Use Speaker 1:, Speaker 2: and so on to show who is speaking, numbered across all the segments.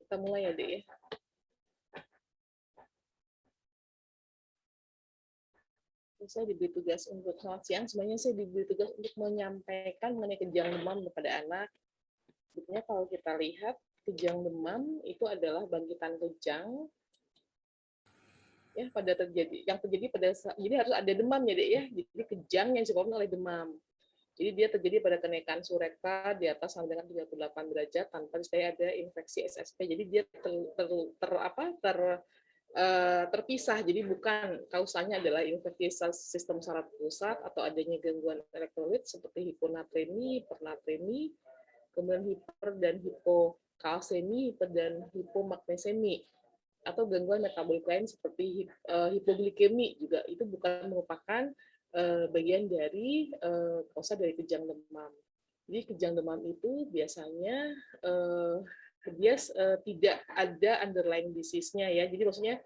Speaker 1: Kita mulai ya, Dek ya. Saya diberi tugas untuk selamat siang. Sebenarnya saya diberi tugas untuk menyampaikan mengenai kejang demam kepada anak. Sebetulnya kalau kita lihat kejang demam itu adalah bangkitan kejang ya yang terjadi pada jadi harus ada demam ya, Dek ya. Jadi kejang yang disebabkan oleh demam. Jadi dia terjadi pada kenaikan suhu reka di atas sampai dengan 38 derajat tanpa disertai ada infeksi SSP. Jadi dia terpisah. Jadi bukan kausalnya adalah infeksi sistem saraf pusat atau adanya gangguan elektrolit seperti hiponatremi, hipernatremi, kemudian hiper dan hipokalsemi, hiper dan hipomagnesemi, atau gangguan metabolik lain seperti hipoglikemi juga. Itu bukan merupakan bagian dari kausa dari kejang demam. Jadi kejang demam itu biasanya dia tidak ada underlying disease-nya ya. Jadi maksudnya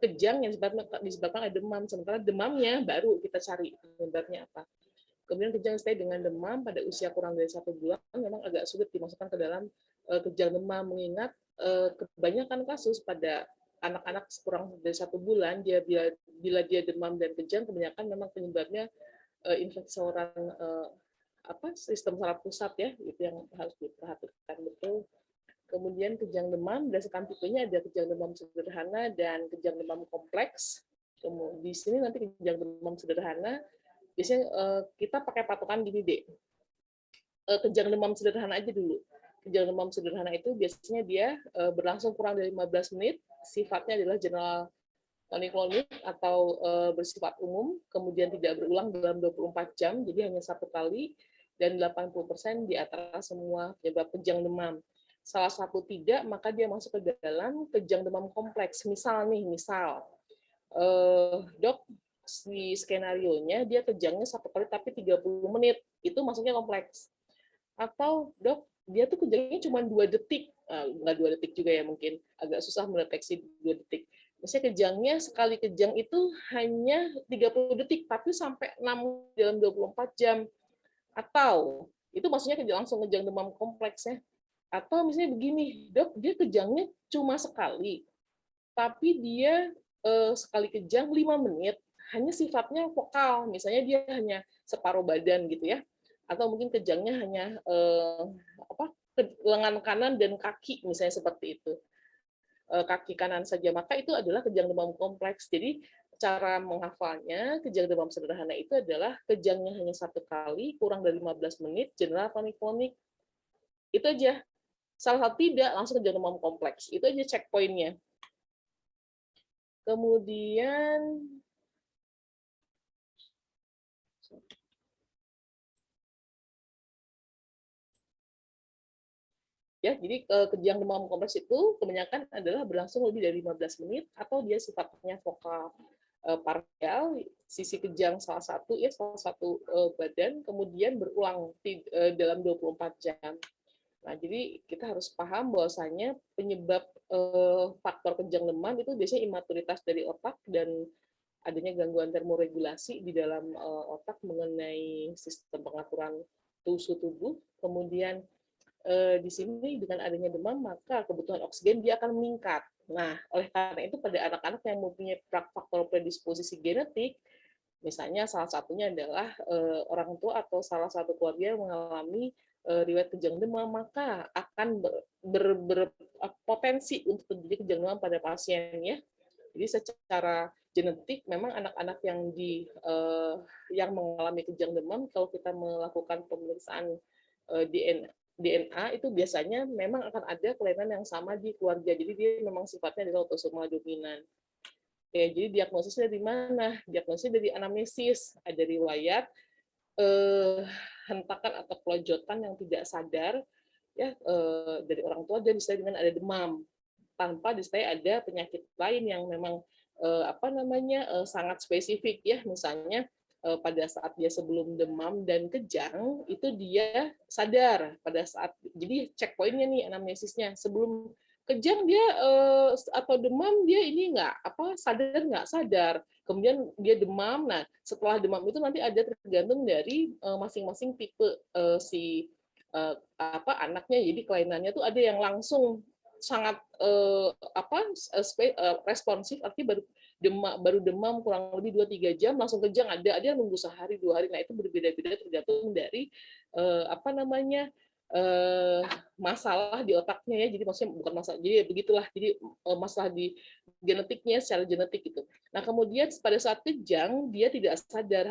Speaker 1: kejang yang disebabkan oleh demam, sementara demamnya baru kita cari penyebabnya apa. Kemudian kejang disertai dengan demam pada usia kurang dari 1 bulan memang agak sulit dimasukkan ke dalam kejang demam, mengingat kebanyakan kasus pada anak-anak kurang dari 1 bulan dia bila dia demam dan kejang kebanyakan memang penyebabnya infeksi saluran sistem saraf pusat ya, itu yang harus diperhatikan betul. Kemudian kejang demam berdasarkan tipenya ada kejang demam sederhana dan kejang demam kompleks. Kemudian di sini nanti kejang demam sederhana biasanya kita pakai patokan gini, Dek. Kejang demam sederhana aja dulu. Kejang demam sederhana itu biasanya dia berlangsung kurang dari 15 menit, sifatnya adalah general tonik-klonik atau bersifat umum, kemudian tidak berulang dalam 24 jam, jadi hanya 1 kali, dan 80% di atas semua penyebab kejang demam. Salah satu tidak, maka dia masuk ke dalam kejang demam kompleks. Misal, dok, di skenario-nya dia kejangnya 1 kali tapi 30 menit, itu masuknya kompleks. Atau, dok, dia tuh kejangnya cuma 2 detik, nggak 2 detik juga ya mungkin, agak susah mendeteksi 2 detik. Misalnya kejangnya, sekali kejang itu hanya 30 detik, tapi sampai 6 dalam 24 jam. Atau, itu maksudnya langsung kejang demam kompleks ya. Atau misalnya begini, dok, dia kejangnya cuma sekali, tapi dia sekali kejang 5 menit, hanya sifatnya vokal, misalnya dia hanya separuh badan gitu ya, atau mungkin kejangnya hanya lengan kanan dan kaki, misalnya seperti itu. Kaki kanan saja, maka itu adalah kejang demam kompleks. Jadi cara menghafalnya, kejang demam sederhana itu adalah kejangnya hanya 1 kali, kurang dari 15 menit, general tonik-klonik. Itu aja. Salah satu tidak, langsung kejang demam kompleks. Itu aja checkpoint-nya. Kemudian ya, jadi kejang demam kompleks itu kebanyakan adalah berlangsung lebih dari 15 menit atau dia sifatnya vokal parsial, sisi kejang salah satu badan, kemudian berulang dalam 24 jam. Nah, jadi kita harus paham bahwasanya penyebab faktor kejang demam itu biasanya imaturitas dari otak dan adanya gangguan termoregulasi di dalam otak mengenai sistem pengaturan suhu tubuh. Kemudian di sini dengan adanya demam maka kebutuhan oksigen dia akan meningkat. Nah, oleh karena itu pada anak-anak yang mempunyai faktor predisposisi genetik, misalnya salah satunya adalah orang tua atau salah satu keluarga yang mengalami riwayat kejang demam, maka akan berpotensi untuk terjadi kejang demam pada pasiennya. Jadi secara genetik memang anak-anak yang mengalami kejang demam, kalau kita melakukan pemeriksaan DNA itu biasanya memang akan ada kelainan yang sama di keluarga. Jadi dia memang sifatnya adalah autosomal dominan. Ya, jadi diagnosisnya dari mana? Diagnosisnya dari anamnesis, ada riwayat hentakan atau kelojotan yang tidak sadar ya dari orang tua dan disertai dengan ada demam tanpa disertai ada penyakit lain yang memang sangat spesifik ya, misalnya pada saat dia sebelum demam dan kejang itu dia sadar pada saat, jadi checkpointnya nih anamnesisnya sebelum kejang dia atau demam dia ini nggak sadar, kemudian dia demam. Nah setelah demam itu nanti ada tergantung dari masing-masing tipe anaknya, jadi kelainannya tuh ada yang langsung sangat responsif, artinya baru demam kurang lebih 2-3 jam langsung kejang, ada yang nunggu sehari 2 hari. Nah, itu berbeda-beda tergantung dari masalah di otaknya ya. Jadi maksudnya bukan masalah, jadi ya begitulah. Jadi masalah di genetiknya, secara genetik gitu. Nah, kemudian pada saat kejang dia tidak sadar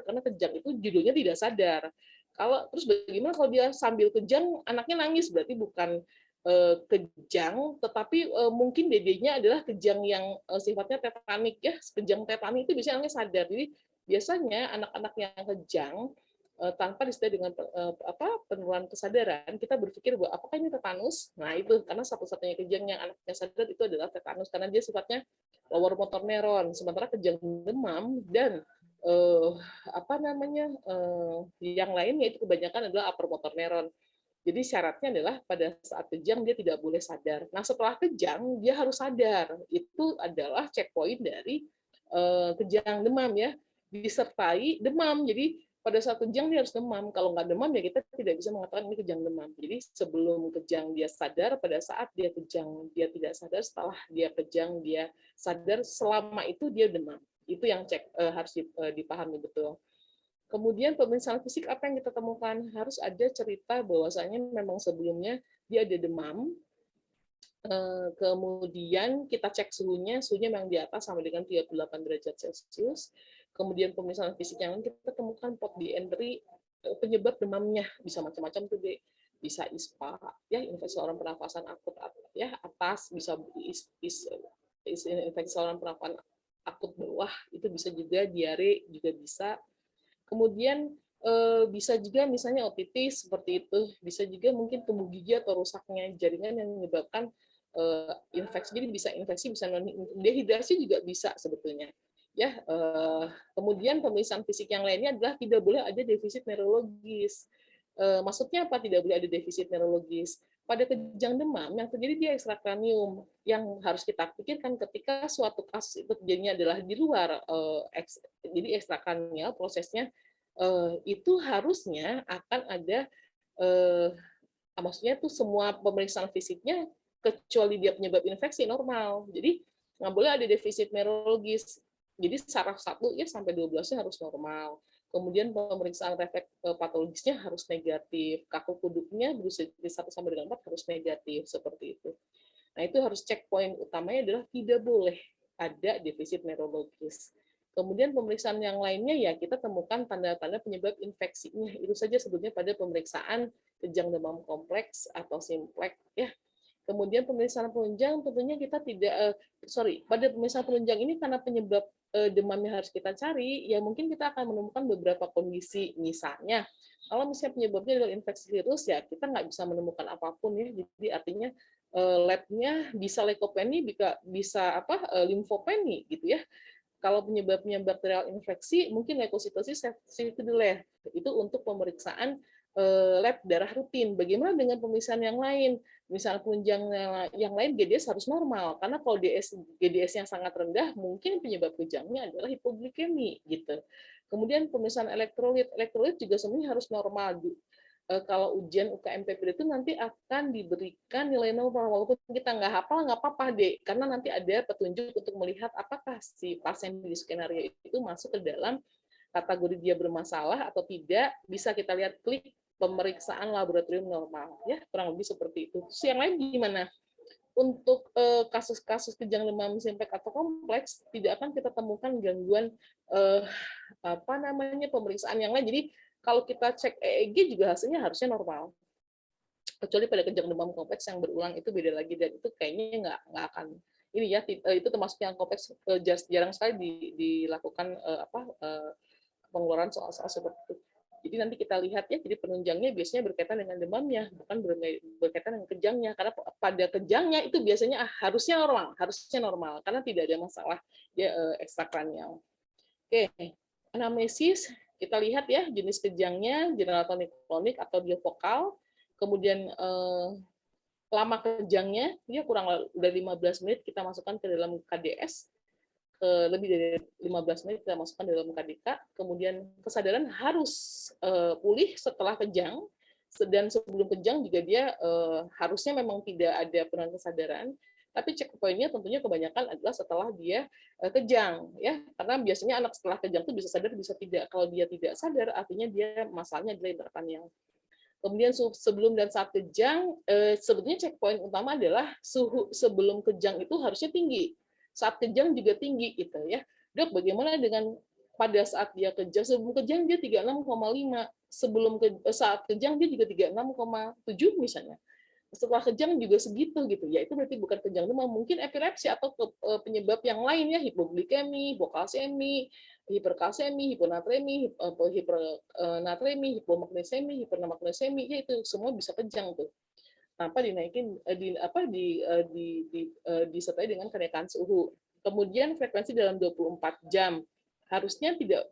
Speaker 1: karena kejang itu judulnya tidak sadar. Terus bagaimana kalau dia sambil kejang anaknya nangis, berarti bukan kejang, tetapi mungkin dedenya adalah kejang yang sifatnya tetanik ya. Kejang tetanik itu biasanya anaknya sadar. Jadi biasanya anak-anak yang kejang tanpa disertai dengan penurunan kesadaran, kita berpikir bahwa apakah ini tetanus? Nah, itu karena satu-satunya kejang yang anaknya sadar itu adalah tetanus, karena dia sifatnya lower motor neuron. Sementara kejang demam dan yang lainnya itu kebanyakan adalah upper motor neuron. Jadi syaratnya adalah pada saat kejang dia tidak boleh sadar. Nah, setelah kejang dia harus sadar. Itu adalah checkpoint dari kejang demam ya, disertai demam. Jadi pada saat kejang dia harus demam. Kalau nggak demam ya kita tidak bisa mengatakan ini kejang demam. Jadi sebelum kejang dia sadar, pada saat dia kejang dia tidak sadar, setelah dia kejang dia sadar, selama itu dia demam. Itu yang harus dipahami betul. Kemudian pemeriksaan fisik apa yang kita temukan? Harus ada cerita bahwasanya memang sebelumnya dia ada demam, kemudian kita cek suhunya memang di atas sampai dengan 38 derajat Celcius. Kemudian pemeriksaan fisik yang lain kita temukan pot di entry, penyebab demamnya bisa macam-macam tuh, Dek. Bisa ISPA, ya, infeksi saluran pernafasan akut ya atas, bisa infeksi saluran pernafasan akut bawah, itu bisa juga diare juga bisa. Kemudian bisa juga misalnya otitis seperti itu, bisa juga mungkin tumbuh gigi atau rusaknya jaringan yang menyebabkan infeksi. Jadi bisa infeksi, bisa dehidrasi juga bisa sebetulnya. Ya, kemudian pemeriksaan fisik yang lainnya adalah tidak boleh ada defisit neurologis. Maksudnya apa tidak boleh ada defisit neurologis? Pada kejang demam yang terjadi di ekstrakranium, yang harus kita pikirkan ketika suatu kasus itu terjadinya adalah di luar jadi ekstrakranial prosesnya, itu harusnya akan ada maksudnya tuh semua pemeriksaan fisiknya kecuali dia penyebab infeksi normal. Jadi nggak boleh ada defisit neurologis. Jadi saraf 1 ya sampai 12-nya harus normal. Kemudian pemeriksaan refleks patologisnya harus negatif. Kaku kuduknya berusia 1 sampai dengan 4 harus negatif seperti itu. Nah, itu harus checkpoint utamanya adalah tidak boleh ada defisit neurologis. Kemudian pemeriksaan yang lainnya ya kita temukan tanda-tanda penyebab infeksinya. Itu saja sebetulnya pada pemeriksaan kejang demam kompleks atau simplex ya. Kemudian pemeriksaan penunjang tentunya kita tidak pada pemeriksaan penunjang ini karena penyebab demamnya harus kita cari, ya mungkin kita akan menemukan beberapa kondisi. Misalnya kalau misalnya penyebabnya adalah infeksi virus, ya kita nggak bisa menemukan apapun ya. Jadi artinya labnya bisa leukopeni, bisa limfopeni gitu ya. Kalau penyebabnya bakterial infeksi, mungkin leukositosis septicae itu untuk pemeriksaan lab darah rutin. Bagaimana dengan pemeriksaan yang lain? Misalnya penunjang yang lain GDS harus normal, karena kalau GDS yang sangat rendah, mungkin penyebab kejangnya adalah hipoglikemi gitu. Kemudian pemeriksaan elektrolit juga sebenarnya harus normal. Kalau ujian UKMPPD itu nanti akan diberikan nilai normal, walaupun kita nggak hafal nggak apa-apa deh, karena nanti ada petunjuk untuk melihat apakah si pasien di skenario itu masuk ke dalam kategori dia bermasalah atau tidak. Bisa kita lihat klik pemeriksaan laboratorium normal, ya kurang lebih seperti itu. Terus yang lain gimana? Untuk kasus-kasus kejang demam simplex atau kompleks tidak akan kita temukan gangguan pemeriksaan yang lain. Jadi kalau kita cek EEG juga hasilnya harusnya normal. Kecuali pada kejang demam kompleks yang berulang itu beda lagi, dan itu kayaknya nggak akan ini ya, itu termasuk yang kompleks, jarang sekali dilakukan pengeluaran soal-soal seperti itu. Jadi nanti kita lihat ya, jadi penunjangnya biasanya berkaitan dengan demamnya, bukan berkaitan dengan kejangnya. Karena pada kejangnya itu biasanya harusnya normal, karena tidak ada masalah ya ekstrakranial. Oke, anamnesis kita lihat ya jenis kejangnya, general tonik-klonik atau biofokal. Kemudian lama kejangnya ya kurang dari 15 menit kita masukkan ke dalam KDS. Lebih dari 15 menit kita masukkan dalam KDK. Kemudian kesadaran harus pulih setelah kejang Dan sebelum kejang juga dia harusnya memang tidak ada penurunan kesadaran, tapi checkpoint-nya tentunya kebanyakan adalah setelah dia kejang, ya, karena biasanya anak setelah kejang itu bisa sadar bisa tidak. Kalau dia tidak sadar, artinya dia masalahnya adalah intracranial. Kemudian sebelum dan saat kejang, sebetulnya checkpoint utama adalah suhu sebelum kejang itu harusnya tinggi, saat kejang juga tinggi, gitu ya. Dok, bagaimana dengan pada saat dia kejang, sebelum kejang dia 36,5, saat kejang dia juga 36,7 misalnya. Setelah kejang juga segitu gitu ya, itu berarti bukan kejang demam, mungkin epilepsi atau penyebab yang lain ya, hipoglikemi, hipokalsemi, hiperkalsemi, hiponatremi, hipernatremi, hipomagnesemi, hipermagnesemi, ya itu semua bisa kejang tuh tanpa dinaikin disertai dengan kenaikan suhu. Kemudian frekuensi dalam 24 jam harusnya tidak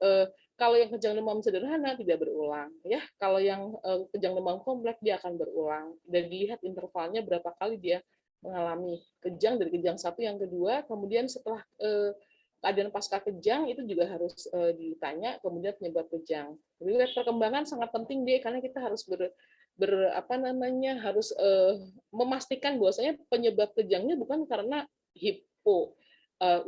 Speaker 1: kalau yang kejang demam sederhana tidak berulang, ya. Kalau yang kejang demam kompleks dia akan berulang dan dilihat intervalnya berapa kali dia mengalami kejang dari kejang satu yang kedua, kemudian setelah keadaan pasca kejang itu juga harus ditanya, kemudian penyebab kejang. Riwayat perkembangan sangat penting deh karena kita harus harus memastikan bahwasanya penyebab kejangnya bukan karena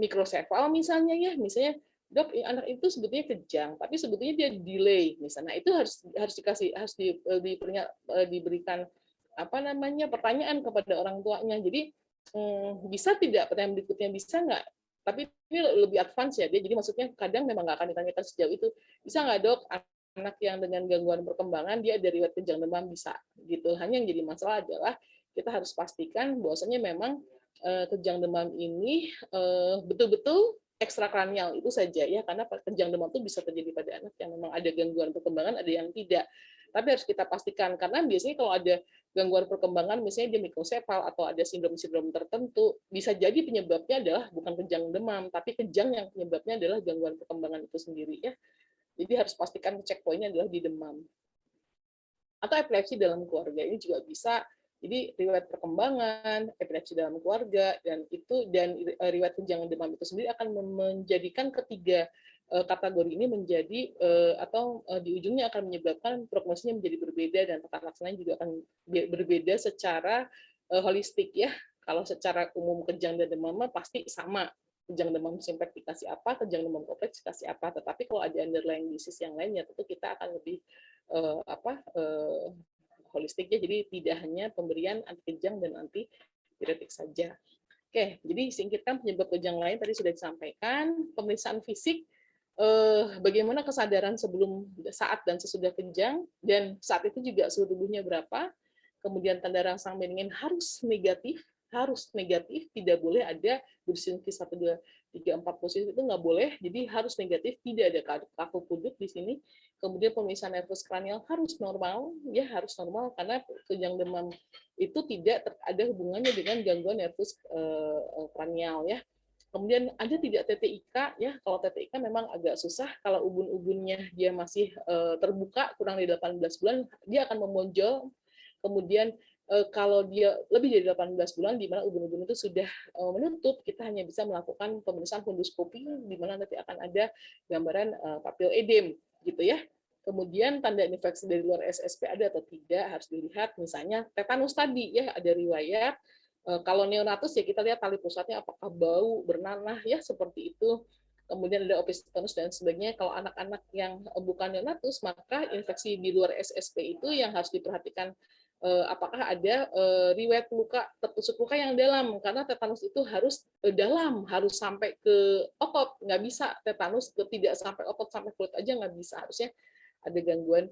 Speaker 1: mikrosefal misalnya ya, misalnya dok anak itu sebetulnya kejang tapi sebetulnya dia delay misalnya, itu harus diberikan pertanyaan kepada orang tuanya. Jadi bisa tidak, pertanyaan berikutnya bisa nggak, tapi ini lebih advance ya dia, jadi maksudnya kadang memang nggak akan ditanyakan sejauh itu, bisa nggak dok anak yang dengan gangguan perkembangan dia ada riwayat kejang demam, bisa gitu. Hanya yang jadi masalah adalah kita harus pastikan bahwasanya memang kejang demam ini betul-betul ekstrakranial itu saja ya, karena kejang demam itu bisa terjadi pada anak yang memang ada gangguan perkembangan, ada yang tidak. Tapi harus kita pastikan karena biasanya kalau ada gangguan perkembangan misalnya dia mikrosefal atau ada sindrom-sindrom tertentu, bisa jadi penyebabnya adalah bukan kejang demam, tapi kejang yang penyebabnya adalah gangguan perkembangan itu sendiri ya. Jadi harus pastikan checkpoint-nya adalah di demam. Atau epilepsi dalam keluarga ini juga bisa. Jadi riwayat perkembangan, epilepsi dalam keluarga, dan riwayat kejang demam itu sendiri akan menjadikan ketiga kategori ini menjadi atau di ujungnya akan menyebabkan prognosisnya menjadi berbeda dan tata laksananya juga akan berbeda secara holistik ya. Kalau secara umum kejang dan demam pasti sama, kejang demam simpek dikasih apa, kejang demam kompleks dikasih apa. Tetapi kalau ada underlying disease yang lainnya, tentu kita akan lebih holistiknya. Jadi tidak hanya pemberian anti kejang dan anti diuretik saja. Oke, jadi singkirkan penyebab kejang lain tadi sudah disampaikan. Pemeriksaan fisik, bagaimana kesadaran sebelum, saat, dan sesudah kejang, dan saat itu juga suhu tubuhnya berapa. Kemudian tanda rangsang dingin harus negatif, tidak boleh ada bersinki 1, 2, 3, 4 positif, itu nggak boleh, jadi harus negatif, tidak ada kaku kuduk di sini. Kemudian pemeriksaan nervus kranial harus normal, ya harus normal, karena kejang demam itu tidak ada hubungannya dengan gangguan nervus kranial ya. Kemudian ada tidak TTIK ya, kalau TTIK memang agak susah, kalau ubun-ubunnya dia masih terbuka kurang dari 18 bulan, dia akan memonjol. Kemudian kalau dia lebih dari 18 bulan, di mana ubun-ubun itu sudah menutup, kita hanya bisa melakukan pemeriksaan funduskopi, di mana nanti akan ada gambaran papil edem, gitu ya. Kemudian tanda infeksi dari luar SSP ada atau tidak, harus dilihat. Misalnya tetanus tadi, ya ada riwayat. Kalau neonatus ya kita lihat tali pusatnya apakah bau, bernanah, ya seperti itu. Kemudian ada opisthotonus dan sebagainya. Kalau anak-anak yang bukan neonatus, maka infeksi di luar SSP itu yang harus diperhatikan, apakah ada riwayat luka, tertusuk luka yang dalam, karena tetanus itu harus dalam, harus sampai ke otot, nggak bisa tetanus tidak sampai otot, sampai kulit aja nggak bisa, harusnya ada gangguan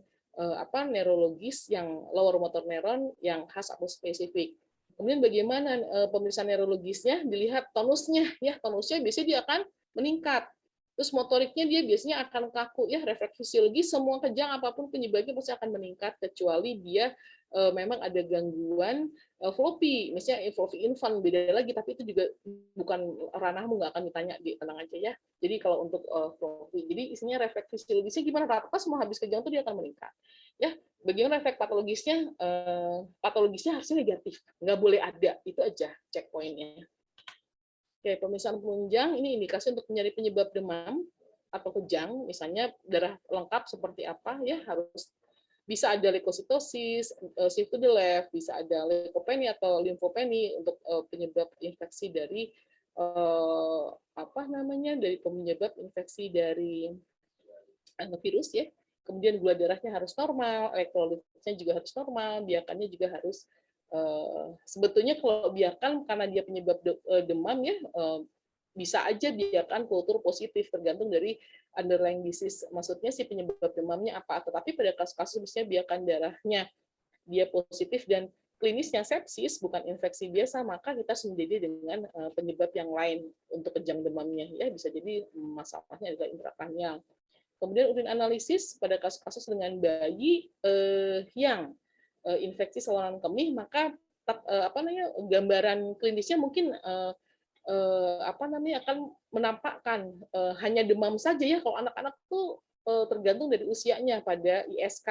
Speaker 1: neurologis yang lower motor neuron yang khas atau spesifik. Kemudian bagaimana pemeriksaan neurologisnya, dilihat tonusnya, ya tonusnya biasanya dia akan meningkat. Terus motoriknya dia biasanya akan kaku, ya refleks fisiologi, semua kejang apapun penyebabnya pasti akan meningkat kecuali dia memang ada gangguan floppy, misalnya floppy infant beda lagi, tapi itu juga bukan ranahmu, nggak akan ditanya, tenang aja ya. Jadi kalau untuk floppy, jadi isinya refleks fisiologisnya gimana, rata-rata semua habis kejang itu dia akan meningkat. Ya, bagaimana efek patologisnya? Patologisnya harusnya negatif, nggak boleh ada, itu aja checkpointnya. Oke, pemeriksaan penunjang ini indikasi untuk mencari penyebab demam atau kejang, misalnya darah lengkap seperti apa, ya harus Bisa ada leukositosis, shift to the left, bisa ada leukopenia atau limfopenia untuk penyebab infeksi dari dari penyebab infeksi dari virus ya. Kemudian gula darahnya harus normal, elektrolitnya juga harus normal, biakannya juga harus sebetulnya kalau biakan karena dia penyebab demam ya, bisa aja biakan kultur positif tergantung dari underlying disease, maksudnya si penyebab demamnya apa. Tetapi pada kasus-kasus misalnya biakan darahnya dia positif dan klinisnya sepsis bukan infeksi biasa, maka kita harus menjadi dengan penyebab yang lain untuk kejang demamnya ya, bisa jadi masalahnya adalah intrakranial. Kemudian urin analisis pada kasus-kasus dengan bayi yang infeksi saluran kemih, maka gambaran klinisnya mungkin akan menampakkan hanya demam saja ya. Kalau anak-anak tuh tergantung dari usianya pada ISK.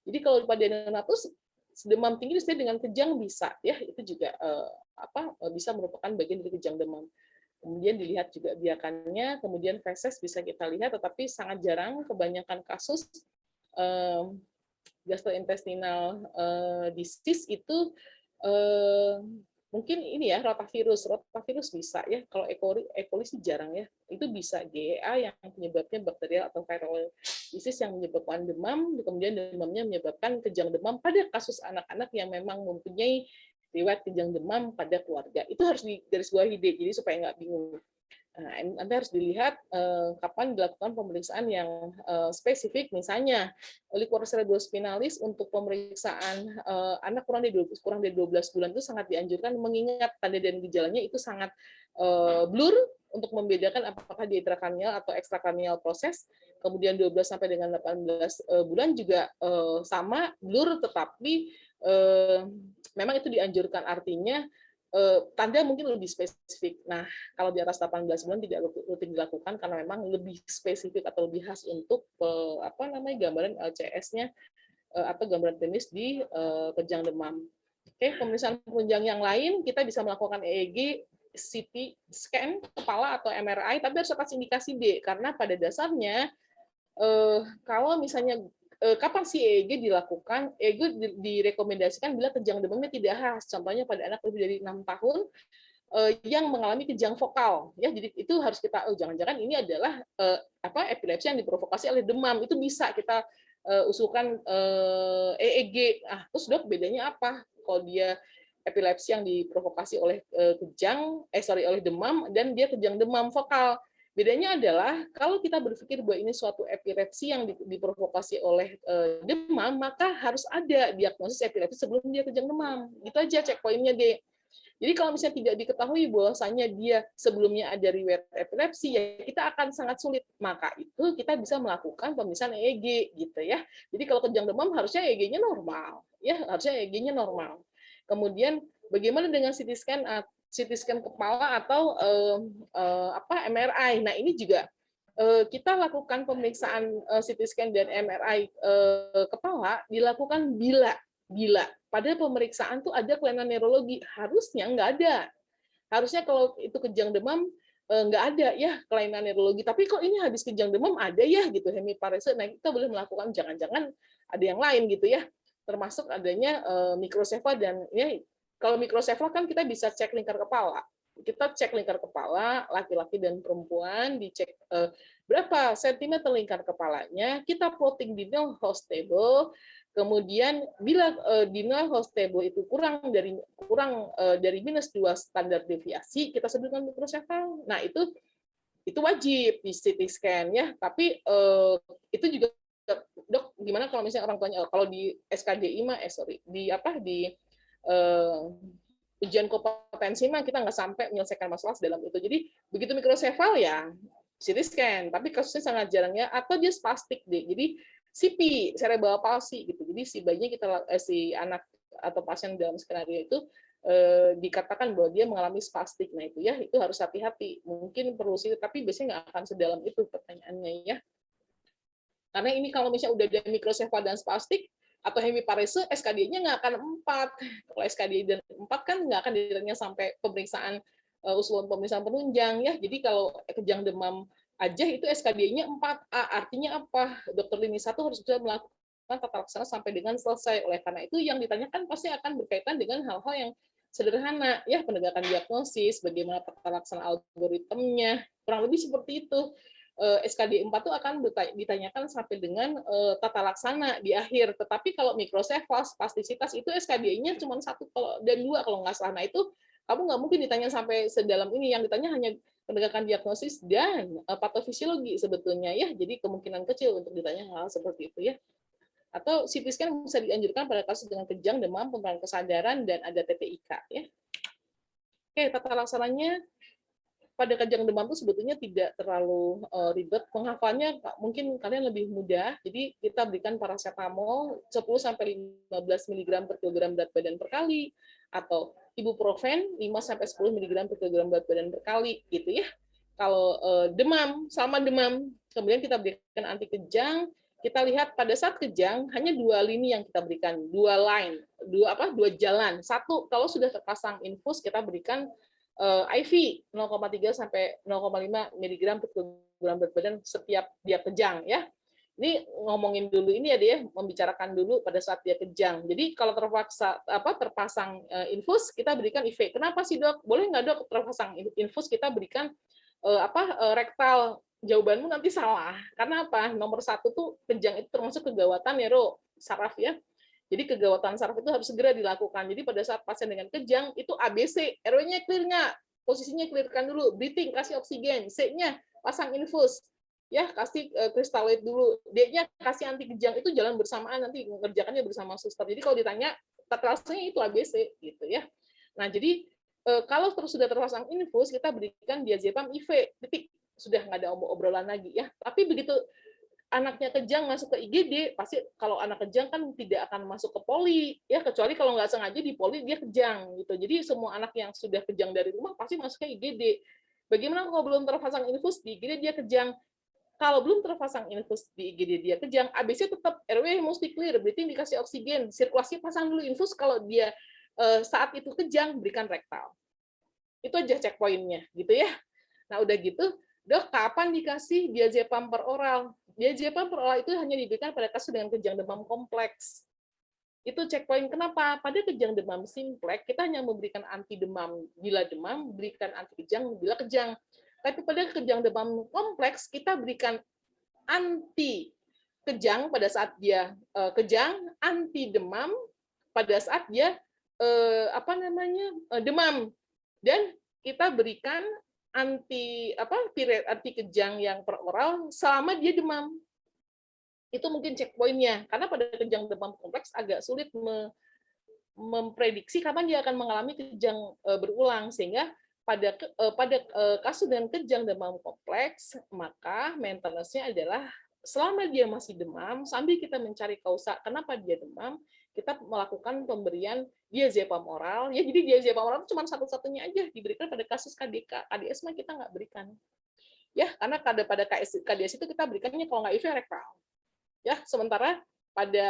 Speaker 1: Jadi kalau pada neonatus demam tinggi dengan kejang bisa ya, itu juga bisa merupakan bagian dari kejang demam. Kemudian dilihat juga biakannya, kemudian feses bisa kita lihat, tetapi sangat jarang. Kebanyakan kasus gastrointestinal disease itu mungkin ini ya rotavirus bisa ya. Kalau E. coli sih jarang ya. Itu bisa GEA yang penyebabnya bakterial atau viral disease yang menyebabkan demam, kemudian demamnya menyebabkan kejang demam pada kasus anak-anak yang memang mempunyai riwayat kejang demam pada keluarga. Itu harus digarisbawahi deh, jadi supaya nggak bingung. Nah, nanti harus dilihat kapan dilakukan pemeriksaan yang spesifik, misalnya liquor cerebrospinalis untuk pemeriksaan anak kurang dari 12 bulan itu sangat dianjurkan, mengingat tanda dan gejalanya itu sangat blur untuk membedakan apakah dia intrakranial atau ekstrakranial proses. Kemudian 12 sampai dengan 18 bulan juga sama blur, tetapi memang itu dianjurkan, artinya tanda mungkin lebih spesifik. Nah, kalau di atas 18 bulan tidak rutin dilakukan karena memang lebih spesifik atau lebih khas untuk gambaran LCS-nya atau gambaran klinis di kejang demam. Oke, pemeriksaan penunjang yang lain kita bisa melakukan EEG, CT scan kepala atau MRI, tapi harus atas indikasi B karena pada dasarnya kalau misalnya kapan sih EEG dilakukan? EEG direkomendasikan bila kejang demamnya tidak khas. Contohnya pada anak lebih dari 6 tahun yang mengalami kejang vokal. Ya, jadi itu harus kita jangan-jangan ini adalah epilepsi yang diprovokasi oleh demam. Itu bisa kita usulkan EEG. Terus dok bedanya apa? Kalau dia epilepsi yang diprovokasi oleh oleh demam dan dia kejang demam vokal. Bedanya adalah kalau kita berpikir bahwa ini suatu epilepsi yang diprovokasi oleh demam, maka harus ada diagnosis epilepsi sebelum dia kejang demam. Gitu aja checkpointnya deh. Jadi kalau misalnya tidak diketahui bahwasanya dia sebelumnya ada riwayat epilepsi, ya kita akan sangat sulit. Maka itu kita bisa melakukan pemeriksaan EEG gitu ya. Jadi kalau kejang demam harusnya EEG-nya normal, ya harusnya EEG-nya normal. Kemudian bagaimana dengan CT scan kepala atau MRI. Nah, ini juga kita lakukan pemeriksaan CT scan dan MRI kepala dilakukan bila pada pemeriksaan tuh ada kelainan neurologi. Harusnya nggak ada. Harusnya kalau itu kejang demam nggak ada ya kelainan neurologi. Tapi kok ini habis kejang demam ada ya gitu hemiparese. Nah, kita boleh melakukan jangan-jangan ada yang lain gitu ya. Termasuk adanya mikrosefal dan ya kalau mikrosefal kan kita bisa cek lingkar kepala. Kita cek lingkar kepala laki-laki dan perempuan, dicek berapa sentimeter lingkar kepalanya, kita plotting Dinel Host Table. Kemudian bila Dinel Host Table itu kurang dari -2 standar deviasi, kita sebutkan mikrosefal. Nah, itu wajib di CT scan ya. Tapi itu juga dok gimana kalau misalnya orang tuanya kalau di SKDI di ujian kompetensi mah kita nggak sampai menyelesaikan masalah dalam itu. Jadi begitu mikrosefal ya CT scan, tapi kasusnya sangat jarang ya, atau dia spastik deh. Jadi CP, cerebral palsy gitu. Jadi si anak atau pasien dalam skenario itu dikatakan bahwa dia mengalami spastik. Nah itu ya, itu harus hati-hati. Mungkin perlu sih, tapi biasanya nggak akan sedalam itu pertanyaannya ya. Karena ini kalau misalnya udah ada mikrosefal dan spastik atau hemiparese, SKD-nya nggak akan 4. Kalau SKD dan 4 kan nggak akan dirinya sampai pemeriksaan usulan pemeriksaan penunjang ya. Jadi kalau kejang demam aja itu SKD-nya 4A. Artinya apa? Dokter lini 1 harus bisa melakukan tata laksana sampai dengan selesai. Oleh karena itu yang ditanyakan pasti akan berkaitan dengan hal-hal yang sederhana, ya, penegakan diagnosis, bagaimana tata laksana algoritmnya, kurang lebih seperti itu. SKD 4 itu akan ditanyakan sampai dengan tata laksana di akhir. Tetapi kalau mikrosefal, spastisitas itu SKD-nya cuma 1 dan 2 kalau nggak salah. Nah itu kamu nggak mungkin ditanya sampai sedalam ini. Yang ditanya hanya penegakan diagnosis dan patofisiologi sebetulnya, ya. Jadi kemungkinan kecil untuk ditanya hal seperti itu, ya. Atau CT scan bisa dianjurkan pada kasus dengan kejang, demam, penurunan kesadaran, dan ada TTIK, ya. Oke, tata laksananya pada kejang demam itu sebetulnya tidak terlalu ribet. Penghafalnya mungkin kalian lebih mudah. Jadi kita berikan paracetamol 10 sampai 15 mg per kilogram berat badan per kali, atau ibuprofen 5 sampai 10 mg per kilogram berat badan per kali, gitu ya. Kalau demam, sama demam, kemudian kita berikan anti kejang. Kita lihat pada saat kejang hanya 2 lini yang kita berikan, 2 line, 2 jalan. Satu, kalau sudah terpasang infus kita berikan IV 0,3 sampai 0,5 mg per kilogram berat badan setiap dia kejang, ya. Ini ngomongin dulu ini ya, membicarakan dulu pada saat dia kejang. Jadi kalau terpasang infus kita berikan IV. Kenapa sih, Dok? Boleh nggak, Dok, terpasang infus kita berikan rektal? Jawabanmu nanti salah. Karena apa? Nomor 1 tuh kejang itu termasuk kegawatan ya, Ro, saraf, ya. Jadi kegawatan saraf itu harus segera dilakukan. Jadi pada saat pasien dengan kejang itu ABC, RW-nya clear nggak? Posisinya clearkan dulu, breathing, kasih oksigen, C-nya pasang infus, ya, kasih kristaloid dulu, D-nya kasih anti kejang. Itu jalan bersamaan, nanti mengerjakannya bersama suster. Jadi kalau ditanya tata laksananya itu ABC, gitu ya. Nah, jadi kalau sudah terpasang infus, kita berikan diazepam IV, titik, sudah nggak ada obrolan lagi, ya. Tapi begitu anaknya kejang masuk ke IGD, pasti kalau anak kejang kan tidak akan masuk ke poli, ya, kecuali kalau nggak sengaja di poli dia kejang, gitu. Jadi semua anak yang sudah kejang dari rumah pasti masuk ke IGD. Bagaimana kalau belum terpasang infus di IGD dia kejang? Kalau belum terpasang infus di IGD dia kejang, ABC tetap RW mesti clear, breathing dikasih oksigen, sirkulasi pasang dulu infus. Kalau dia saat itu kejang, berikan rektal. Itu aja checkpointnya, gitu ya. Nah, udah gitu, Dok, kapan dikasih diazepam per oral? Diazepam per oral itu hanya diberikan pada kasus dengan kejang demam kompleks. Itu checkpoint. Kenapa? Pada kejang demam simplex, kita hanya memberikan anti demam bila demam, berikan anti kejang bila kejang. Tapi pada kejang demam kompleks, kita berikan anti kejang pada saat dia kejang, anti demam pada saat dia demam. Dan kita berikan anti kejang yang per oral selama dia demam. Itu mungkin checkpointnya, karena pada kejang demam kompleks agak sulit memprediksi kapan dia akan mengalami kejang berulang, sehingga pada kasus dengan kejang demam kompleks, maka maintenance-nya adalah selama dia masih demam, sambil kita mencari kausa kenapa dia demam, kita melakukan pemberian diazepam oral. Ya, jadi diazepam oral itu cuma satu-satunya aja diberikan pada kasus KDK. KDS mah kita nggak berikan. Ya, karena pada KDS itu kita berikannya kalau nggak IV rektal. Ya, sementara pada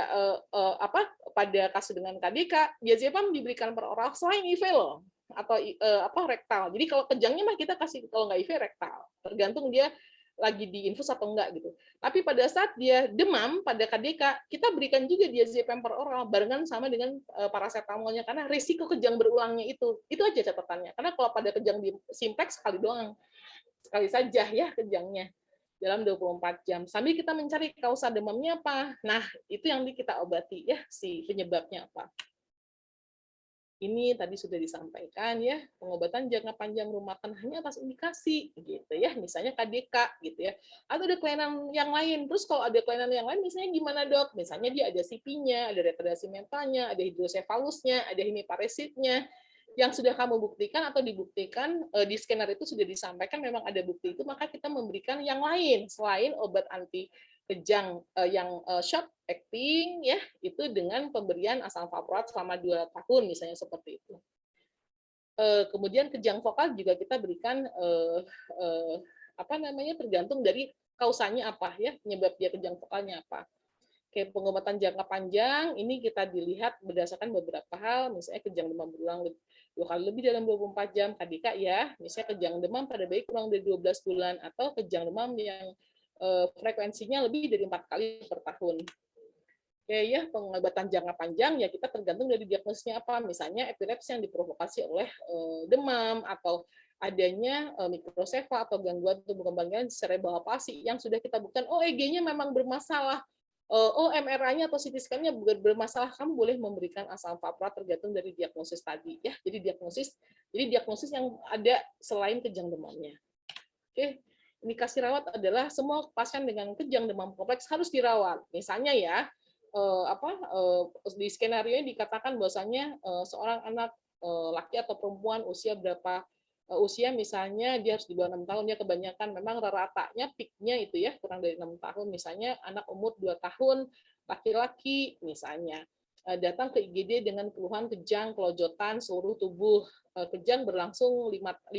Speaker 1: pada kasus dengan KDK, diazepam diberikan per oral selain IV loh, atau rektal. Jadi kalau kejangnya mah kita kasih, kalau nggak IV rektal. Tergantung dia lagi di infus atau enggak gitu. Tapi pada saat dia demam pada KDK, kita berikan juga diazepam per oral barengan sama dengan paracetamolnya, karena risiko kejang berulangnya itu aja catatannya. Karena kalau pada kejang di simplex sekali doang, sekali saja ya kejangnya dalam 24 jam. Sambil kita mencari kausa demamnya apa. Nah, itu yang kita obati ya, si penyebabnya apa. Ini tadi sudah disampaikan ya, pengobatan jangka panjang rheumatoid hanya atas indikasi gitu ya, misalnya KDK gitu ya. Atau ada kelainan yang lain. Terus kalau ada kelainan yang lain misalnya gimana, Dok? Misalnya dia ada CP-nya, ada retardasi mentalnya, ada hidrosefalusnya, ada hemiparesitnya. Yang sudah kamu buktikan atau dibuktikan di scanner itu sudah disampaikan memang ada bukti itu, maka kita memberikan yang lain selain obat anti kejang yang short acting ya, itu dengan pemberian asam valproat selama 2 tahun misalnya seperti itu. Kemudian kejang vokal juga kita berikan tergantung dari kausanya apa ya, penyebab dia kejang vokalnya apa. Kayak pengobatan jangka panjang ini kita dilihat berdasarkan beberapa hal, misalnya kejang demam berulang 2 kali lebih dalam 24 jam, KDK ya, misalnya kejang demam pada bayi kurang dari 12 bulan, atau kejang demam yang frekuensinya lebih dari 4 kali per tahun. Oke ya, pengobatan jangka panjang ya kita tergantung dari diagnosisnya apa. Misalnya epilepsi yang diprovokasi oleh demam atau adanya mikrosefal atau gangguan tumbuh kembang cerebral palsy yang sudah kita buktikan, oh EG-nya memang bermasalah, oh MRI-nya atau CT scan-nya bermasalah, kamu boleh memberikan asam valproat tergantung dari diagnosis tadi ya. Jadi diagnosis yang ada selain kejang demamnya. Oke, indikasi rawat adalah semua pasien dengan kejang demam kompleks harus dirawat. Misalnya ya, di skenario ini dikatakan bahwasanya seorang anak laki atau perempuan usia berapa usia misalnya dia harus di bawah 6 tahun ya, kebanyakan memang ratanya peak-nya itu ya kurang dari 6 tahun, misalnya anak umur 2 tahun laki-laki misalnya datang ke IGD dengan keluhan kejang, kelojotan seluruh tubuh, kejang berlangsung 5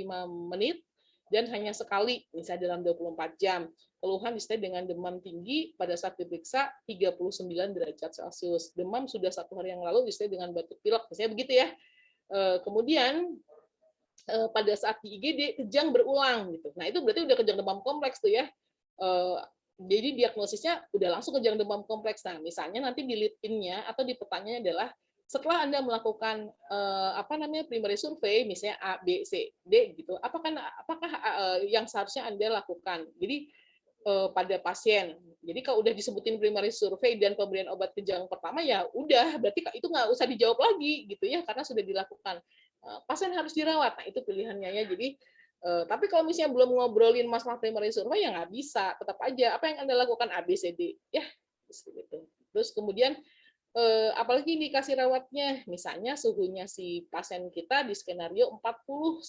Speaker 1: menit dan hanya sekali misalnya dalam 24 jam. Keluhan disertai dengan demam tinggi pada saat diperiksa 39 derajat Celcius. Demam sudah 1 hari yang lalu disertai dengan batuk pilek, misalnya begitu ya. Kemudian pada saat di IGD kejang berulang gitu. Nah, itu berarti udah kejang demam kompleks tuh ya. Jadi diagnosisnya udah langsung kejang demam kompleks. Nah, misalnya nanti di lead-in-nya atau di pertanyaannya adalah setelah Anda melakukan primary survey misalnya A, B, C, D gitu, apakah yang seharusnya Anda lakukan? Jadi pada pasien. Jadi kalau udah disebutin primary survey dan pemberian obat kejang pertama ya udah, berarti itu nggak usah dijawab lagi gitu ya karena sudah dilakukan. Pasien harus dirawat, nah itu pilihannya ya. Jadi tapi kalau misalnya belum ngobrolin masalah primary survey ya nggak bisa, tetap aja apa yang Anda lakukan A B C D ya gitu. Terus kemudian apalagi indikasi rawatnya, misalnya suhunya si pasien kita di skenario 41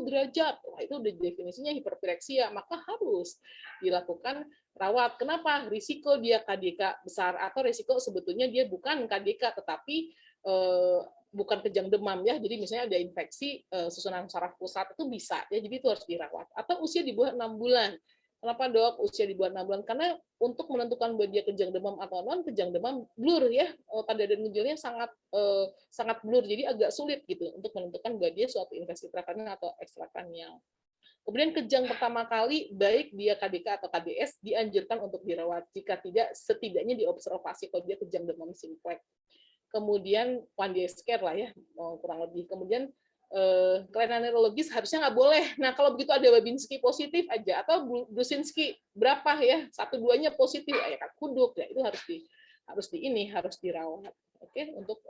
Speaker 1: derajat, wah itu udah definisinya hiperpireksia, maka harus dilakukan rawat. Kenapa? Risiko dia KDK besar atau risiko sebetulnya dia bukan KDK tetapi bukan kejang demam ya, jadi misalnya ada infeksi susunan saraf pusat itu bisa ya, jadi itu harus dirawat. Atau usia di bawah 6 bulan. Kenapa dok usia di bawah 6 bulan? Karena untuk menentukan bahwa dia kejang demam atau non kejang demam blur ya, tanda dan gejalanya sangat blur, jadi agak sulit gitu untuk menentukan bahwa dia suatu infeksi intrakranial atau ekstrakranial. Kemudian kejang pertama kali, baik dia KDK atau KDS, dianjurkan untuk dirawat. Jika tidak, setidaknya diobservasi kalau dia kejang demam simplex. Kemudian one day scare lah ya, kurang lebih. Kemudian kelainan neurologis harusnya nggak boleh. Nah, kalau begitu ada Babinski positif aja atau Brusinski berapa ya, 1-2-nya positif, ya kan kuduk ya, itu harus dirawat. Oke, untuk